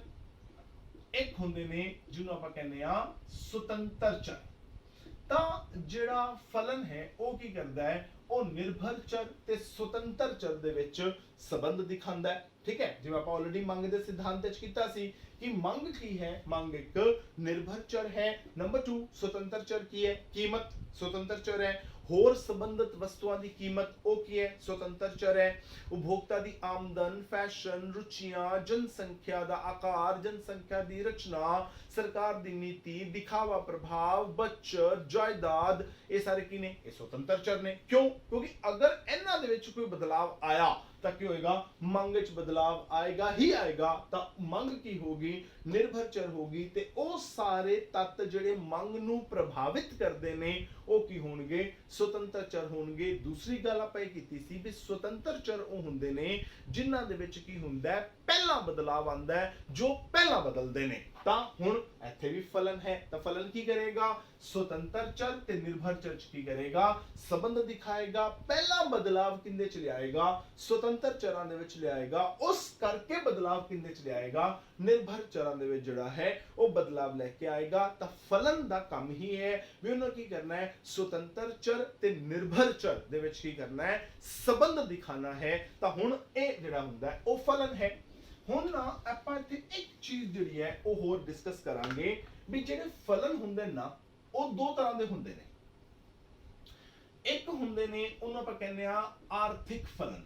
ਇੱਕ ਹੁੰਦੇ ਨੇ ਜਿਹਨੂੰ ਆਪਾਂ ਕਹਿੰਦੇ ਆ ਸੁਤੰਤਰ ਚਰ। ਤਾਂ ਜਿਹੜਾ ਫਲਨ ਹੈ ਉਹ ਕੀ ਕਰਦਾ ਹੈ, ਉਹ ਨਿਰਭਰ ਚਰ ਤੇ ਸੁਤੰਤਰ ਚਰ ਦੇ ਵਿੱਚ ਸੰਬੰਧ ਦਿਖਾਉਂਦਾ ਹੈ। ਠੀਕ ਹੈ, ਜਿਵੇਂ ਆਪਾਂ ਆਲਰੇਡੀ ਮੰਗ ਦੇ ਸਿਧਾਂਤ ਵਿੱਚ ਕੀਤਾ ਸੀ ਕਿ ਮੰਗ ਕੀ ਹੈ, ਮੰਗ ਇੱਕ ਨਿਰਭਰ ਚਰ ਹੈ। ਨੰਬਰ 2 ਸੁਤੰਤਰ ਚਰ ਕੀ ਹੈ, ਕੀਮਤ ਸੁਤੰਤਰ ਚਰ ਹੈ। ਹੋਰ ਸੰਬੰਧਿਤ ਵਸਤੂਆਂ ਦੀ ਕੀਮਤ ਉਹ ਕੀ ਹੈ, ਸੁਤੰਤਰ ਚਰ ਹੈ। ਉਪਭੋਗਤਾ ਦੀ ਆਮਦਨ, ਫੈਸ਼ਨ, ਰੁਚੀਆਂ, ਜਨਸੰਖਿਆ ਦਾ ਆਕਾਰ, ਜਨਸੰਖਿਆ ਦੀ ਰਚਨਾ, ਸਰਕਾਰ ਦੀ ਨੀਤੀ, ਦਿਖਾਵਾ ਪ੍ਰਭਾਵ, ਬਚਤ, ਜਾਇਦਾਦ, ਇਹ ਸਾਰੇ ਕੀ ਨੇ, ਇਹ ਸੁਤੰਤਰ ਚਰ ਨੇ। ਕਿਉਂ? ਕਿਉਂਕਿ ਅਗਰ ਇਹਨਾਂ ਦੇ ਵਿੱਚ ਕੋਈ ਬਦਲਾਵ ਆਇਆ ਤਾਂ ਕੀ ਹੋਏਗਾ, ਮੰਗ ਵਿੱਚ ਬਦਲਾਵ ਆਏਗਾ ਹੀ ਆਏਗਾ। ਤਾਂ ਮੰਗ ਕੀ ਹੋਗੀ, ਨਿਰਭਰ ਚਰ ਹੋਗੀ ਤੇ ਉਹ ਸਾਰੇ ਤੱਤ ਜਿਹੜੇ ਮੰਗ ਨੂੰ ਪ੍ਰਭਾਵਿਤ ਕਰਦੇ ਨੇ ਉਹ ਕੀ ਹੋਣਗੇ, ਸੁਤੰਤਰ ਚਰ ਹੋਣਗੇ। ਦੂਸਰੀ ਗੱਲ ਆਪਾਂ ਇਹ ਕੀਤੀ ਸੀ ਵੀ ਸੁਤੰਤਰ ਚਰ ਉਹ ਹੁੰਦੇ ਨੇ ਜਿਨ੍ਹਾਂ ਦੇ ਵਿੱਚ ਕੀ ਹੁੰਦਾ ਹੈ, ਪਹਿਲਾ ਬਦਲਾਵ ਆਂਦਾ ਹੈ, ਜੋ ਪਹਿਲਾਂ ਬਦਲਦੇ ਨੇ। ਤਾਂ ਹੁਣ ਇੱਥੇ ਵੀ ਫਲਨ ਹੈ ਤਾਂ ਫਲਨ ਕੀ ਕਰੇਗਾ, ਸੁਤੰਤਰ ਚਰ ਤੇ ਨਿਰਭਰ ਚਰ ਚ ਕੀ ਕਰੇਗਾ, ਸੰਬੰਧ ਦਿਖਾਏਗਾ। ਪਹਿਲਾ ਬਦਲਾਵ ਕਿੰਦੇ ਚ ਲਿਆਏਗਾ, ਸੁਤੰਤਰ ਚਰਾਂ ਦੇ ਵਿੱਚ ਲਿਆਏਗਾ। ਉਸ ਕਰਕੇ ਬਦਲਾਵ ਕਿੰਦੇ ਚ ਲਿਆਏਗਾ, ਨਿਰਭਰ ਚਰਾਂ ਦੇ ਵਿੱਚ ਜਿਹੜਾ ਹੈ ਉਹ ਬਦਲਾਵ ਲੈ ਕੇ ਆਏਗਾ। ਤਾਂ ਫਲਨ ਦਾ ਕੰਮ ਹੀ ਹੈ ਵੀ ਉਹਨਾਂ ਕੀ ਕਰਨਾ ਹੈ, ਸੁਤੰਤਰ ਚਰ ਤੇ ਨਿਰਭਰ ਚਰ ਦੇ ਵਿੱਚ ਕੀ ਕਰਨਾ ਹੈ, ਸੰਬੰਧ ਦਿਖਾਣਾ ਹੈ। ਤਾਂ ਹੁਣ ਇਹ ਜਿਹੜਾ ਹੁੰਦਾ ਹੈ ਉਹ ਫਲਨ ਹੈ। ਹੁਣ ਨਾ ਆਪਾਂ ਇੱਥੇ ਇੱਕ ਚੀਜ਼ ਜਿਹੜੀ ਹੈ ਉਹ ਹੋਰ ਡਿਸਕਸ ਕਰਾਂਗੇ ਵੀ ਜਿਹੜੇ ਫਲਨ ਹੁੰਦੇ ਨਾ ਉਹ ਦੋ ਤਰ੍ਹਾਂ ਦੇ ਹੁੰਦੇ ਨੇ। ਇੱਕ ਹੁੰਦੇ ਨੇ ਉਹਨੂੰ ਆਪਾਂ ਕਹਿੰਦੇ ਆ ਆਰਥਿਕ ਫਲਨ,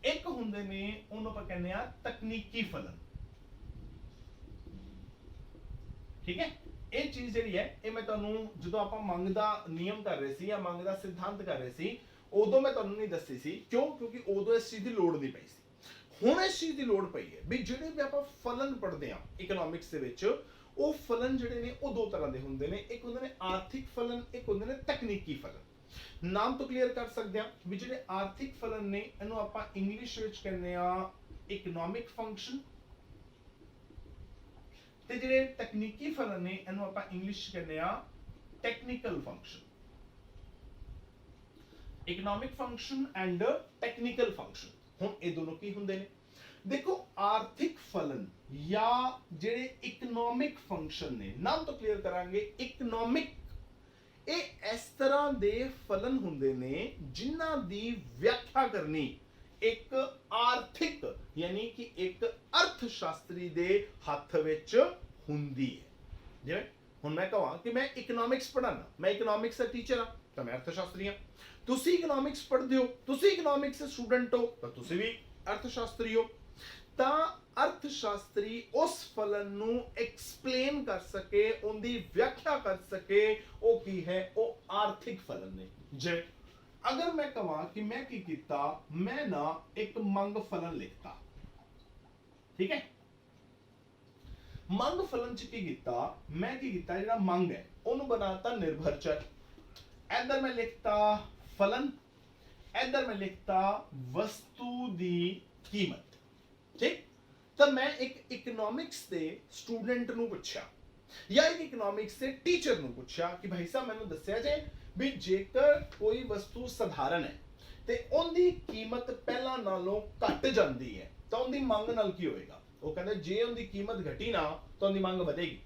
ਇੱਕ ਹੁੰਦੇ ਨੇ ਉਹਨੂੰ ਆਪਾਂ ਕਹਿੰਦੇ ਆ ਤਕਨੀਕੀ ਫਲਨ। ਠੀਕ ਹੈ, ਇਹ ਚੀਜ਼ ਜਿਹੜੀ ਹੈ ਇਹ ਮੈਂ ਤੁਹਾਨੂੰ ਜਦੋਂ ਆਪਾਂ ਮੰਗ ਦਾ ਨਿਯਮ ਕਰ ਰਹੇ ਸੀ ਜਾਂ ਮੰਗ ਦਾ ਸਿਧਾਂਤ ਕਰ ਰਹੇ ਸੀ ਉਦੋਂ ਮੈਂ ਤੁਹਾਨੂੰ ਨਹੀਂ ਦੱਸੀ ਸੀ। ਕਿਉਂ? ਕਿਉਂਕਿ ਉਦੋਂ ਇਸ ਚੀਜ਼ ਦੀ ਲੋੜ ਨਹੀਂ ਪਈ ਸੀ। ਹੁਣ ਇਸ ਚੀਜ਼ ਦੀ ਲੋੜ ਪਈ ਹੈ ਵੀ ਜਿਹੜੇ ਵੀ ਆਪਾਂ ਫਲਨ ਪੜ੍ਹਦੇ ਆ ਇਕਨੋਮਿਕਸ ਦੇ ਵਿੱਚ, ਉਹ ਫਲਨ ਜਿਹੜੇ ਨੇ ਉਹ ਦੋ ਤਰ੍ਹਾਂ ਦੇ ਹੁੰਦੇ ਨੇ। ਇੱਕ ਹੁੰਦੇ ਨੇ ਆਰਥਿਕ ਫਲਨ, ਇੱਕ ਹੁੰਦੇ ਨੇ ਤਕਨੀਕੀ ਫਲਨ। ਨਾਮ ਤੋਂ ਕਲੀਅਰ ਕਰ ਸਕਦੇ ਆ ਵੀ ਜਿਹੜੇ ਆਰਥਿਕ ਫਲਨ ਨੇ ਇਹਨੂੰ ਆਪਾਂ ਇੰਗਲਿਸ਼ ਵਿੱਚ ਕਹਿੰਦੇ ਆ ਇਕਨੋਮਿਕ ਫੰਕਸ਼ਨ, ਤੇ ਜਿਹੜੇ ਤਕਨੀਕੀ ਫਲਨ ਨੇ ਇਹਨੂੰ ਆਪਾਂ ਇੰਗਲਿਸ਼ ਕਹਿੰਦੇ ਆ technical function. Economic function and technical function. ਹੁਣ ਇਹ ਦੋਨੋਂ ਕੀ ਹੁੰਦੇ ਨੇ, ਦੇਖੋ ਆਰਥਿਕ ਫਲਨ ਜਾਂ ਜਿਹੜੇ ਇਕਨੋਮਿਕ ਫੰਕਸ਼ਨ ਨੇ, ਨਾਮ ਤੋਂ ਕਲੀਅਰ ਕਰਾਂਗੇ ਇਕਨੋਮਿਕ, ਇਹ ਇਸ ਤਰ੍ਹਾਂ ਦੇ ਫਲਨ ਹੁੰਦੇ ਨੇ ਜਿਨ੍ਹਾਂ ਦੀ ਵਿਆਖਿਆ ਕਰਨੀ ਇੱਕ ਆਰਥਿਕ ਯਾਨੀ ਕਿ ਇੱਕ ਅਰਥ ਸ਼ਾਸਤਰੀ ਦੇ ਹੱਥ ਵਿੱਚ ਹੁੰਦੀ ਹੈ। ਜਿਵੇਂ ਹੁਣ ਮੈਂ ਕਹਾਂ ਕਿ ਮੈਂ ਇਕਨੋਮਿਕਸ ਪੜ੍ਹਾਣਾ, ਮੈਂ ਇਕਨੋਮਿਕਸ ਦਾ ਟੀਚਰ ਹਾਂ ਤਾਂ ਮੈਂ ਅਰਥ ਸ਼ਾਸਤਰੀ ਹਾਂ। ਤੁਸੀਂ ਇਕਨੋਮਿਕਸ ਪੜ੍ਹਦੇ ਹੋ, ਤੁਸੀਂ ਇਕਨੋਮਿਕਸ ਦੇ ਸਟੂਡੈਂਟ ਹੋ ਤਾਂ ਤੁਸੀਂ ਵੀ ਅਰਥ ਸ਼ਾਸਤਰੀ ਹੋ। ਤਾਂ ਅਰਥ ਸ਼ਾਸਤਰੀ ਉਸ ਫਲਨ ਨੂੰ ਐਕਸਪਲੇਨ ਕਰ ਸਕੇ, ਉਹਦੀ ਵਿਆਖਿਆ ਕਰ ਸਕੇ, ਉਹ ਕੀ ਹੈ, ਉਹ ਆਰਥਿਕ ਫਲਨ ਨੇ। ਜੇ ਅਗਰ ਮੈਂ ਕਹਾਂ ਕਿ ਮੈਂ ਕੀ ਕੀਤਾ, ਮੈਂ ਨਾ ਇੱਕ ਮੰਗ ਫਲਨ ਲਿਖਤਾ। ਠੀਕ ਹੈ, ਮੰਗ ਫਲਨ ਚ ਕੀ ਕੀਤਾ, ਮੈਂ ਕੀ ਕੀਤਾ, ਜਿਹੜਾ ਮੰਗ ਹੈ ਉਹਨੂੰ ਬਣਾਤਾ ਨਿਰਭਰ ਚਰ। ਇੱਧਰ ਮੈਂ ਲਿਖਤਾ ਫਲਨ, ਇੱਧਰ ਮੈਂ ਲਿਖਤਾ ਵਸਤੂ ਦੀ ਕੀਮਤ। ਠੀਕ, ਤਾਂ ਮੈਂ ਇੱਕ ਇਕਨੋਮਿਕਸ ਦੇ ਸਟੂਡੈਂਟ ਨੂੰ ਪੁੱਛਿਆ ਜਾਂ ਇੱਕ ਇਕਨੋਮਿਕਸ ਦੇ ਟੀਚਰ ਨੂੰ ਪੁੱਛਿਆ ਕਿ ਭਾਈ ਸਾਹਿਬ ਮੈਨੂੰ ਦੱਸਿਆ ਜੇ ਵੀ ਜੇਕਰ ਕੋਈ ਵਸਤੂ ਸਧਾਰਨ ਹੈ ਤੇ ਉਹਦੀ ਕੀਮਤ ਪਹਿਲਾਂ ਨਾਲੋਂ ਘਟ ਜਾਂਦੀ ਹੈ ਤਾਂ ਉਹਦੀ ਮੰਗ ਨਾਲ ਕੀ ਹੋਏਗਾ। ਉਹ ਕਹਿੰਦੇ ਜੇ ਉਹਦੀ ਕੀਮਤ ਘਟੀ ਨਾ ਤਾਂ ਉਹਦੀ ਮੰਗ ਵਧੇਗੀ।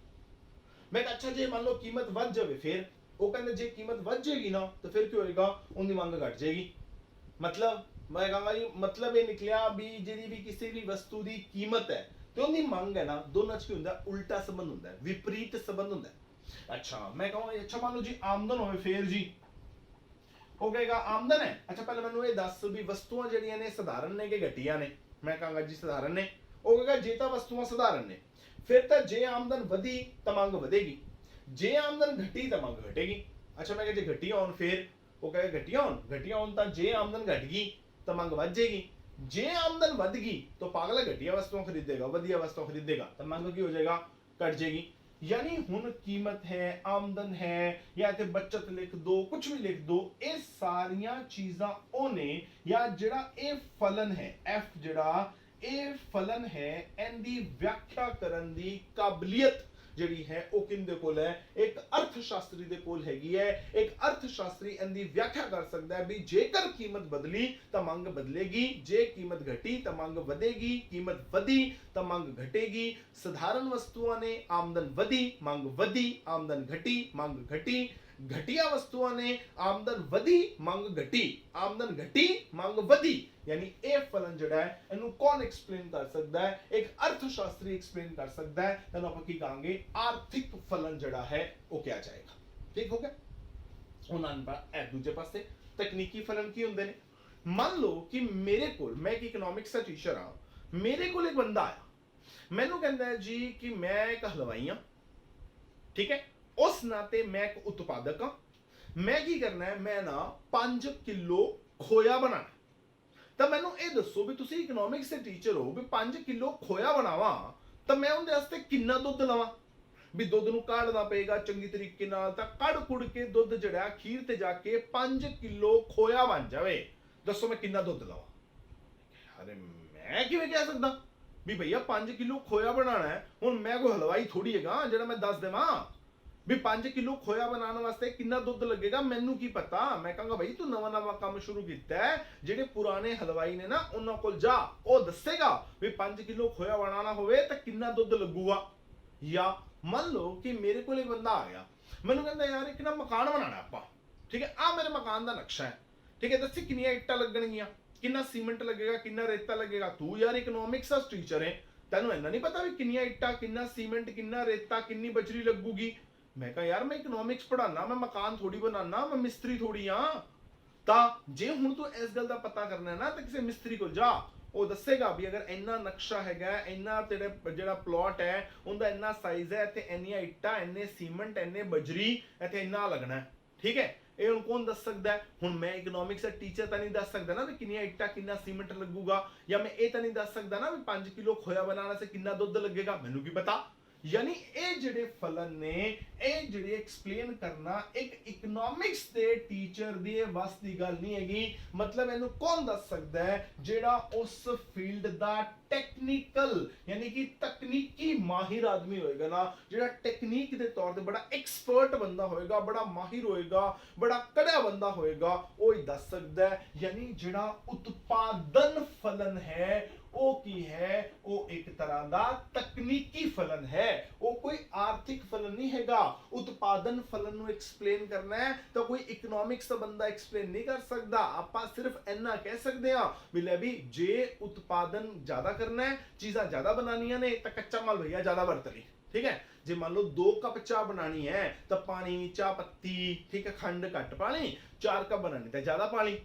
ਮੈਂ ਕਿਹਾ ਅੱਛਾ ਜੇ ਮੰਨ ਲਓ ਕੀਮਤ ਵੱਧ ਜਾਵੇ ਫਿਰ। ਉਹ ਕਹਿੰਦੇ ਜੇ ਕੀਮਤ ਵੱਧ ਜਾਏਗੀ ਨਾ ਤਾਂ ਫਿਰ ਕੀ ਹੋਏਗਾ, ਉਹਦੀ ਮੰਗ ਘਟ ਜਾਏਗੀ। मतलब मैं कहूँगा जी मतलब ये निकलिया भी ਜਿਹੜੀ ਵੀ ਕਿਸੇ ਵੀ ਵਸਤੂ ਦੀ ਕੀਮਤ ਹੈ ਤੇ ਉਹਦੀ ਮੰਗ ਹੈ ਨਾ, ਦੋਨਾਂ 'ਚ ਕੀ ਹੁੰਦਾ, ਉਲਟਾ ਸੰਬੰਧ ਹੁੰਦਾ ਹੈ, ਵਿਪਰੀਤ ਸੰਬੰਧ ਹੁੰਦਾ ਹੈ। ਅੱਛਾ ਮੈਂ ਕਹਾਂ ਅੱਛਾ ਮੰਨ ਲਓ ਜੀ ਆਮਦਨ ਹੋਵੇ ਫੇਰ ਜੀ ਉਹ ਕਹੇਗਾ ਆਮਦਨ ਹੈ। ਅੱਛਾ ਪਹਿਲਾਂ ਮੈਨੂੰ ਇਹ ਦੱਸ ਵੀ ਵਸਤੂਆਂ ਜਿਹੜੀਆਂ ਨੇ ਸਧਾਰਨ ਨੇ ਕਿ ਘਟੀਆਂ ਨੇ। ਮੈਂ ਕਹਾਂਗਾ ਜੀ ਸਧਾਰਨ ਨੇ। ਉਹ ਕਹੇਗਾ ਜੇ ਤਾਂ ਵਸਤੂਆਂ ਸਧਾਰਨ ਨੇ ਫਿਰ ਤਾਂ ਜੇ ਆਮਦਨ ਵਧੀ ਤਾਂ ਮੰਗ ਵਧੇਗੀ, ਜੇ ਆਮਦਨ ਘਟੀ ਤਾਂ ਮੰਗ ਘਟੇਗੀ। ਅੱਛਾ ਮੈਂ ਕਿਹਾ ਜੇ ਘਟੀਆਂ ਹੋਣ ਫਿਰ ਉਹ ਕਹੇਗਾ घटिया होन ਤਾਂ ਜੇ ਆਮਦਨ घट गई ਤਾਂ ਮੰਗ ਵੱਧ ਜਾਏਗੀ। ਜੇ ਆਮਦਨ ਵੱਧ ਗਈ ਤਾਂ ਪਾਗਲ ਘਟੀਆ ਵਸਤੂਆਂ ਖਰੀदेगा, ਵਧੀਆ ਵਸਤੂਆਂ ਖਰੀदेगा ਤਾਂ ਮੰਗ ਕੀ ਹੋ ਜਾएगा, ਘਟ ਜਾएगी। यानी हुन कीमत है, आमदन है, या ते बचत लिख दो, कुछ भी लिख दो, ये सारियां चीजां ओने या जेड़ा ए फलन है एफ जेड़ा ए फलन है एंदी व्याख्या करन दी काबिलियत ਜਿਹੜੀ ਹੈ ਉਹ ਕਿੰਦੇ ਕੋਲ ਹੈ, ਇੱਕ ਅਰਥ ਸ਼ਾਸਤਰੀ ਦੇ ਕੋਲ ਹੈਗੀ ਹੈ। ਇੱਕ ਅਰਥ ਸ਼ਾਸਤਰੀ ਇਹਦੀ ਵਿਆਖਿਆ ਕਰ ਸਕਦਾ ਹੈ ਵੀ ਜੇਕਰ ਕੀਮਤ ਬਦਲੀ ਤਾਂ ਮੰਗ ਬਦਲੇਗੀ, ਜੇ ਕੀਮਤ ਘਟੀ ਤਾਂ ਮੰਗ ਵਧੇਗੀ, ਕੀਮਤ ਵਧੀ ਤਾਂ ਮੰਗ ਘਟੇਗੀ। ਸਧਾਰਨ ਵਸਤੂਆਂ ਨੇ ਆਮਦਨ ਵਧੀ, ਮੰਗ ਵਧੀ, ਆਮਦਨ ਘਟੀ, ਮੰਗ ਘਟੀ। घटिया वस्तुओं ने आमदन वधी, मंग घटी, आमदन घटी, मंग वधी। यानी ए फलन जड़ा है इन्हू कौन एक्सप्लेन कर सकता है, एक अर्थशास्त्री एक्सप्लेन कर सकता है। तो आप की कहांगे आर्थिक फलन जड़ा है वो क्या जाएगा। ठीक हो गया। उन्होंने पर दूजे पासे तकनीकी फलन की होंगे ने। मान लो कि मेरे को, मैं एक इकोनॉमिक्स का टीचर हाँ, मेरे को एक बंदा आया, मैनू कहता है जी कि मैं एक हलवाई हाँ, ठीक है, उस नाते मैं एक उत्पादक हाँ, मैं की करना है, मैं ना 5 किलो खोया बनाना। तो मैनू ये दसो भी तुसी इकोनॉमिक्स के टीचर हो भी 5 किलो खोया बनावा तो मैं उनके वास्ते कितना दुध लवा, भी दुध नू काढ़ना पेगा चंगी तरीके नाल, तां कढ़ कुड़ के दुध जड़ा खीर ते जाके 5 किलो खोया बन जावे। दसो मैं कितना दुध लवा। अरे मैं किवें कह सकदा भी भैया 5 किलो खोया बनाना है, हुण मैं कोई हलवाई थोड़ी हैगा जेड़ा मैं दस देवां भी 5 किलो खोया बनाने वास्ते कितना दुध लगेगा, मैनू की पता। मैं कहूंगा भाई तू नवा नवा काम शुरू किया है, जेडे पुराने हलवाई ने ना उन्होंने कोल जा, वो दसेगा भी 5 किलो खोया बनाना होवे तो कितना दुध लगूगा। या मान लो कि मेरे को एक बंदा आ गया, मैनू कहता यार एक ना मकान बनाना आपां, ठीक है, आ मेरे मकान का नक्शा है, ठीक है, दसी कितनी इट्टा लगणगियां, कितना सीमेंट लगेगा, कितना रेता लगेगा। तू यार इकोनॉमिक्स का टीचर है, तेनू इन्ना नहीं पता भी कितनी इट्टा, कितना सीमेंट, कितना रेता, कितनी बजरी लगूगी। मैं कहा यार मैं इकोनॉमिक्स पढ़ाना, मैं मकान थोड़ी बनाना, मैं मिस्त्री थोड़ी हाँ। ता जे हुण तू इस गल दा पता करना है ना तो किसी मिस्त्री को जा, वो दसेगा भी अगर इन्ना नक्शा हैगा, इन्ना तेरे जेड़ा प्लॉट है उनका इन्ना साइज है, इत्थे इन्नियां इट्टा, इन्ने सीमेंट, इन्ने बजरी, इत्थे इन्ना लगना है। ठीक है, ये हुण कौन दस सकदा है। हुण मैं इकोनॉमिक्स का टीचर तो नहीं दस सकदा ना भी कितनी इट्टा, कितना सीमेंट लगूगा, या मैं ये तो नहीं दस सकदा ना भी 5 किलो खोया बनाने से कितना दुध लगेगा, मैनू की पता। यानी ए जिहड़े फलन ने ए जिहड़े एक्सप्लेन करना एक इकोनॉमिक्स दे टीचर दी वस दी गल नहीं हैगी। मतलब इहनू कौन दस सकदा है, जेड़ा उस फील्ड दा टेक्निकल यानी कि तकनीकी माहिर आदमी होएगा ना, जेड़ा टेक्निक दे तौर ते बड़ा एक्सपर्ट बंदा होएगा, बड़ा माहिर होएगा, बड़ा कड़ा बंदा होएगा, वो ही दस सकदा है। यानी जेड़ा उत्पादन फलन है वो की है, वो एक तरह दा तकनीकी फलन है, वो कोई आर्थिक फलन नहीं हैगा। उत्पादन फलन नु एक्सप्लेन करना है तो कोई इकोनॉमिक्स दा बंदा एक्सप्लेन नहीं कर सकदा। आपां सिर्फ इन्ना कह सकदे हां भी ले भी जे उत्पादन ज्यादा करना है, चीज़ां ज्यादा बनानियां ने तो कच्चा माल भैया ज्यादा वरत ली। ठीक है, जे मान लो 2 कप चाह बनानी है तो पानी, चाह पत्ती, ठीक है, खंड घट पानी, 4 कप बनानी तो ज्यादा पानी।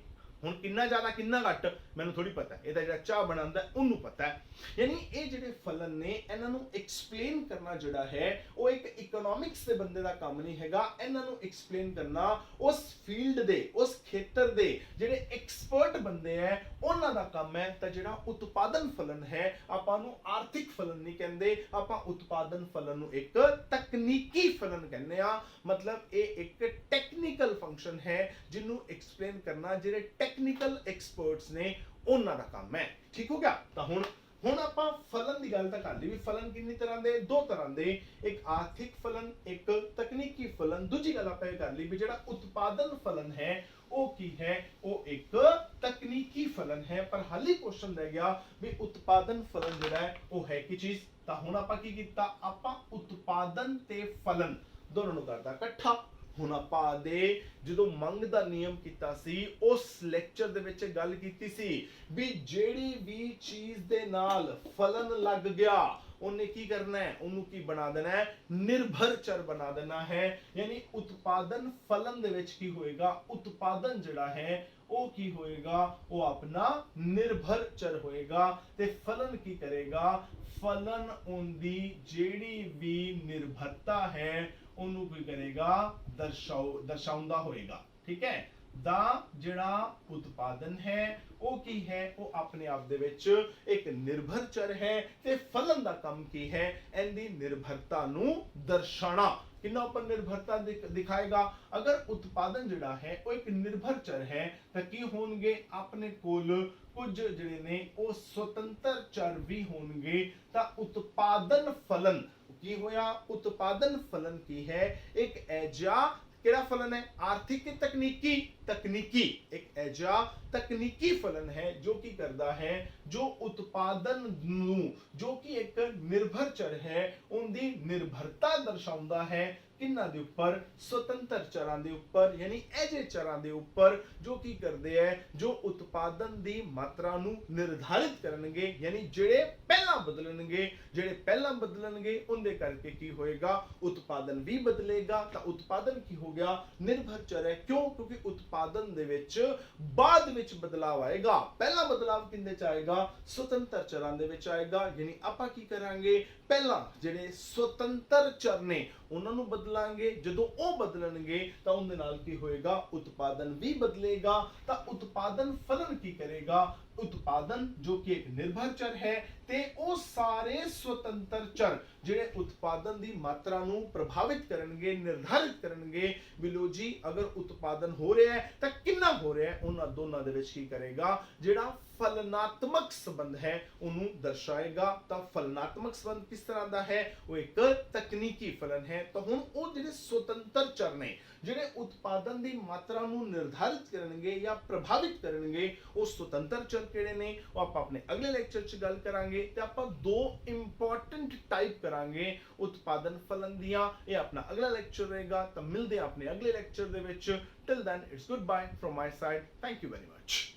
हुण कितना ज्यादा कितना घट मैनू थोड़ी पता है, ये चाह बनांदा उन्नू पता है। यानी ये जिहड़े फलन ने इन्हां नू एक्सप्लेन करना जिहड़ा है वो एक इकोनॉमिक्स दे बंदे दा काम नहीं हैगा। इन्हां नू एक्सप्लेन करना उस फील्ड दे, उस खेतर दे जिहड़े एक्सपर्ट बंदे हैं उन्हां दा काम है। तां जिहड़ा उत्पादन फलन है आपां नू आर्थिक फलन नहीं कहंदे, आपां उत्पादन फलन नू एक तकनीकी फलन कहंदे आ। मतलब ये एक टेक्निकल फंक्शन है जिन्नू एक्सप्लेन करना जिहड़े टेक्निकल एक्सपर्ट्स ने उन्हां दा काम है। ठीक हो गया। तां हुण आपां फलन दी गल तां कर लई भी फलन कितनी तरह दे, 2 तरह दे, एक आर्थिक फलन, एक तकनीकी फलन। दूजी गल आपां कर लई भी जिहड़ा उत्पादन फलन है वो की है, वो एक तकनीकी फलन है। पर हाल ही क्वेश्चन रह गया भी उत्पादन फलन जिहड़ा है वो है की चीज। तां हुण आपां की कीता, आपां उत्पादन ते फलन दोनों नूं करदा इकट्ठा। हुण आपां दे ਜਦੋਂ ਮੰਗ ਦਾ ਨਿਯਮ ਕੀਤਾ ਸੀ ਉਸ ਲੈਕਚਰ ਦੇ ਵਿੱਚ ਗੱਲ ਕੀਤੀ ਸੀ ਵੀ ਜਿਹੜੀ ਵੀ ਚੀਜ਼ ਦੇ ਨਾਲ ਫਲਨ ਲੱਗ ਗਿਆ ਉਹਨੇ ਕੀ ਕਰਨਾ ਹੈ, ਉਹਨੂੰ ਕੀ ਬਣਾ ਦੇਣਾ ਹੈ, ਨਿਰਭਰ ਚਰ ਬਣਾ ਦੇਣਾ ਹੈ। ਯਾਨੀ ਉਤਪਾਦਨ ਫਲਨ ਦੇ ਵਿੱਚ ਕੀ ਹੋਏਗਾ, ਉਤਪਾਦਨ ਜਿਹੜਾ ਹੈ ਉਹ ਕੀ ਹੋਏਗਾ, ਉਹ ਆਪਣਾ ਨਿਰਭਰ ਚਰ ਹੋਏਗਾ। ਤੇ ਫਲਨ ਕੀ ਕਰੇਗਾ, ਫਲਨ ਉਹਦੀ ਜਿਹੜੀ ਵੀ ਨਿਰਭਰਤਾ ਹੈ ਉਹਨੂੰ ਕੀ ਕਰੇਗਾ, ਦਰਸਾਉਂਦਾ ਹੋਏਗਾ। ठीक है, ਦਾ ਜਿਹੜਾ ਉਤਪਾਦਨ ਹੈ ਉਹ ਕੀ ਹੈ, ਉਹ ਆਪਣੇ ਆਪ ਦੇ ਵਿੱਚ ਇੱਕ ਨਿਰਭਰ ਚਰ ਹੈ ਤੇ ਫਲਨ ਦਾ ਕੰਮ ਕੀ ਹੈ, ਇਹਦੀ ਨਿਰਭਰਤਾ ਨੂੰ ਦਰਸਾਉਣਾ। ਕਿੰਨਾ ਉੱਪਰ ਨਿਰਭਰਤਾ ਦਿਖਾਏਗਾ, ਅਗਰ ਉਤਪਾਦਨ ਜਿਹੜਾ ਹੈ ਉਹ ਇੱਕ ਨਿਰਭਰ ਚਰ ਹੈ ਤਾਂ ਕੀ ਹੋਣਗੇ, ਆਪਣੇ ਕੋਲ ਕੁਝ ਜਿਹੜੇ ਨੇ ਉਹ ਸੁਤੰਤਰ ਚਰ ਵੀ ਹੋਣਗੇ। ਤਾਂ ਉਤਪਾਦਨ ਫਲਨ ਕੀ ਹੋਇਆ, ਉਤਪਾਦਨ ਫਲਨ ਕੀ ਹੈ, ਇੱਕ ਐਜਾ ਕਿਹੜਾ ਫਲਨ ਹੈ, ਆਰਥਿਕ ਤੇ ਤਕਨੀਕੀ, ਤਕਨੀਕੀ ਇੱਕ ਐਜਾ ਤਕਨੀਕੀ ਫਲਨ ਹੈ ਜੋ ਕੀ ਕਰਦਾ ਹੈ, ਜੋ ਉਤਪਾਦਨ ਨੂੰ ਜੋ ਕਿ ਇੱਕ ਨਿਰਭਰ ਚਰ ਹੈ ਉਹਦੀ ਨਿਰਭਰਤਾ ਦਰਸਾਉਂਦਾ ਹੈ ਕਿੰਨਾ ਦੇ ਉੱਪਰ, ਸੁਤੰਤਰ ਚਰਾਂ ਦੇ ਉੱਪਰ, ਯਾਨੀ ਐਜੇ ਚਰਾਂ ਦੇ ਉੱਪਰ ਜੋ ਕੀ ਕਰਦੇ ਹੈ, ਜੋ ਉਤਪਾਦਨ ਦੀ ਮਾਤਰਾ ਨੂੰ ਨਿਰਧਾਰਿਤ ਕਰਨਗੇ, ਯਾਨੀ ਜਿਹੜੇ ਪਹਿਲਾਂ ਬਦਲਣਗੇ, ਜਿਹੜੇ ਪਹਿਲਾਂ ਬਦਲਣਗੇ ਉਹਦੇ ਕਰਕੇ ਕੀ ਹੋਏਗਾ, ਉਤਪਾਦਨ ਵੀ ਬਦਲੇਗਾ। ਤਾਂ ਉਤਪਾਦਨ ਕੀ ਹੋ ਗਿਆ, ਨਿਰਭਰ ਚਰ ਹੈ। ਕਿਉਂ, ਕਿਉਂਕਿ ਉਤਪਾਦਨ ਦੇ ਵਿੱਚ ਬਾਅਦ ਵਿੱਚ ਬਦਲਾਵ ਆਏਗਾ, ਪਹਿਲਾ ਬਦਲਾਵ ਕਿੰਦੇ ਚ ਆਏਗਾ, ਸੁਤੰਤਰ ਚਰਾਂ ਦੇ ਵਿੱਚ ਆਏਗਾ। ਯਾਨੀ ਆਪਾਂ ਕੀ ਕਰਾਂਗੇ, ਪਹਿਲਾਂ ਜਿਹੜੇ ਸੁਤੰਤਰ ਚਰ ਨੇ ਉਹਨਾਂ ਨੂੰ ਬਦਲਾਂਗੇ, ਜਦੋਂ ਉਹ ਬਦਲਣਗੇ ਤਾਂ ਉਹਦੇ ਨਾਲ ਕੀ ਹੋਏਗਾ, ਉਤਪਾਦਨ ਵੀ ਬਦਲੇਗਾ। ਤਾਂ ਉਤਪਾਦਨ ਫਲਨ ਕੀ ਕਰੇਗਾ, ਉਤਪਾਦਨ ਜੋ ਕਿ ਇੱਕ ਨਿਰਭਰ ਚਰ ਹੈ ਤੇ ਉਹ ਸਾਰੇ ਸੁਤੰਤਰ ਚਰ ਜਿਹੜੇ ਉਤਪਾਦਨ ਦੀ ਮਾਤਰਾ ਨੂੰ ਪ੍ਰਭਾਵਿਤ ਕਰਨਗੇ, ਨਿਰਧਾਰਿਤ ਕਰਨਗੇ। ਬਿਲੋ ਜੀ ਅਗਰ ਉਤਪਾਦਨ ਹੋ ਰਿਹਾ ਹੈ ਤਾਂ ਕਿੰਨਾ ਹੋ ਰਿਹਾ ਹੈ, ਉਹਨਾਂ ਦੋਨਾਂ ਦੇ ਵਿੱਚ ਕੀ ਕਰੇਗਾ, ਜਿਹੜਾ ਫਲਨਾਤਮਕ ਸੰਬੰਧ ਹੈ ਉਹਨੂੰ ਦਰਸਾਏਗਾ। ਤਾਂ ਫਲਨਾਤਮਕ ਸੰਬੰਧ ਕਿਸ ਤਰ੍ਹਾਂ ਦਾ ਹੈ, ਉਹ ਇੱਕ ਤਕਨੀਕੀ ਫਲਨ ਹੈ। ਤਾਂ ਹੁਣ ਉਹ ਜਿਹੜੇ ਸੁਤੰਤਰ ਚਰ ਨੇ ਜਿਹੜੇ ਉਤਪਾਦਨ ਦੀ ਮਾਤਰਾ ਨੂੰ ਨਿਰਧਾਰਿਤ ਕਰਨਗੇ ਜਾਂ ਪ੍ਰਭਾਵਿਤ ਕਰਨਗੇ, ਉਹ ਸੁਤੰਤਰ ਚਰ ਕਿਹੜੇ ਨੇ, ਉਹ ਆਪਾਂ ਆਪਣੇ ਅਗਲੇ ਲੈਕਚਰ 'ਚ ਗੱਲ ਕਰਾਂਗੇ। ਤੇ ਆਪਾਂ ਦੋ ਇੰਪੋਰਟੈਂਟ ਟਾਈਪ ਕਰਾਂਗੇ ਉਤਪਾਦਨ ਫਲਨ ਦੀਆਂ, ਇਹ ਆਪਣਾ ਅਗਲਾ ਲੈਕਚਰ ਰਹੇਗਾ। ਤਾਂ ਮਿਲਦੇ ਹਾਂ ਆਪਣੇ ਅਗਲੇ ਲੈਕਚਰ ਦੇ ਵਿੱਚ। Till then, it's goodbye from my side. Thank you very much.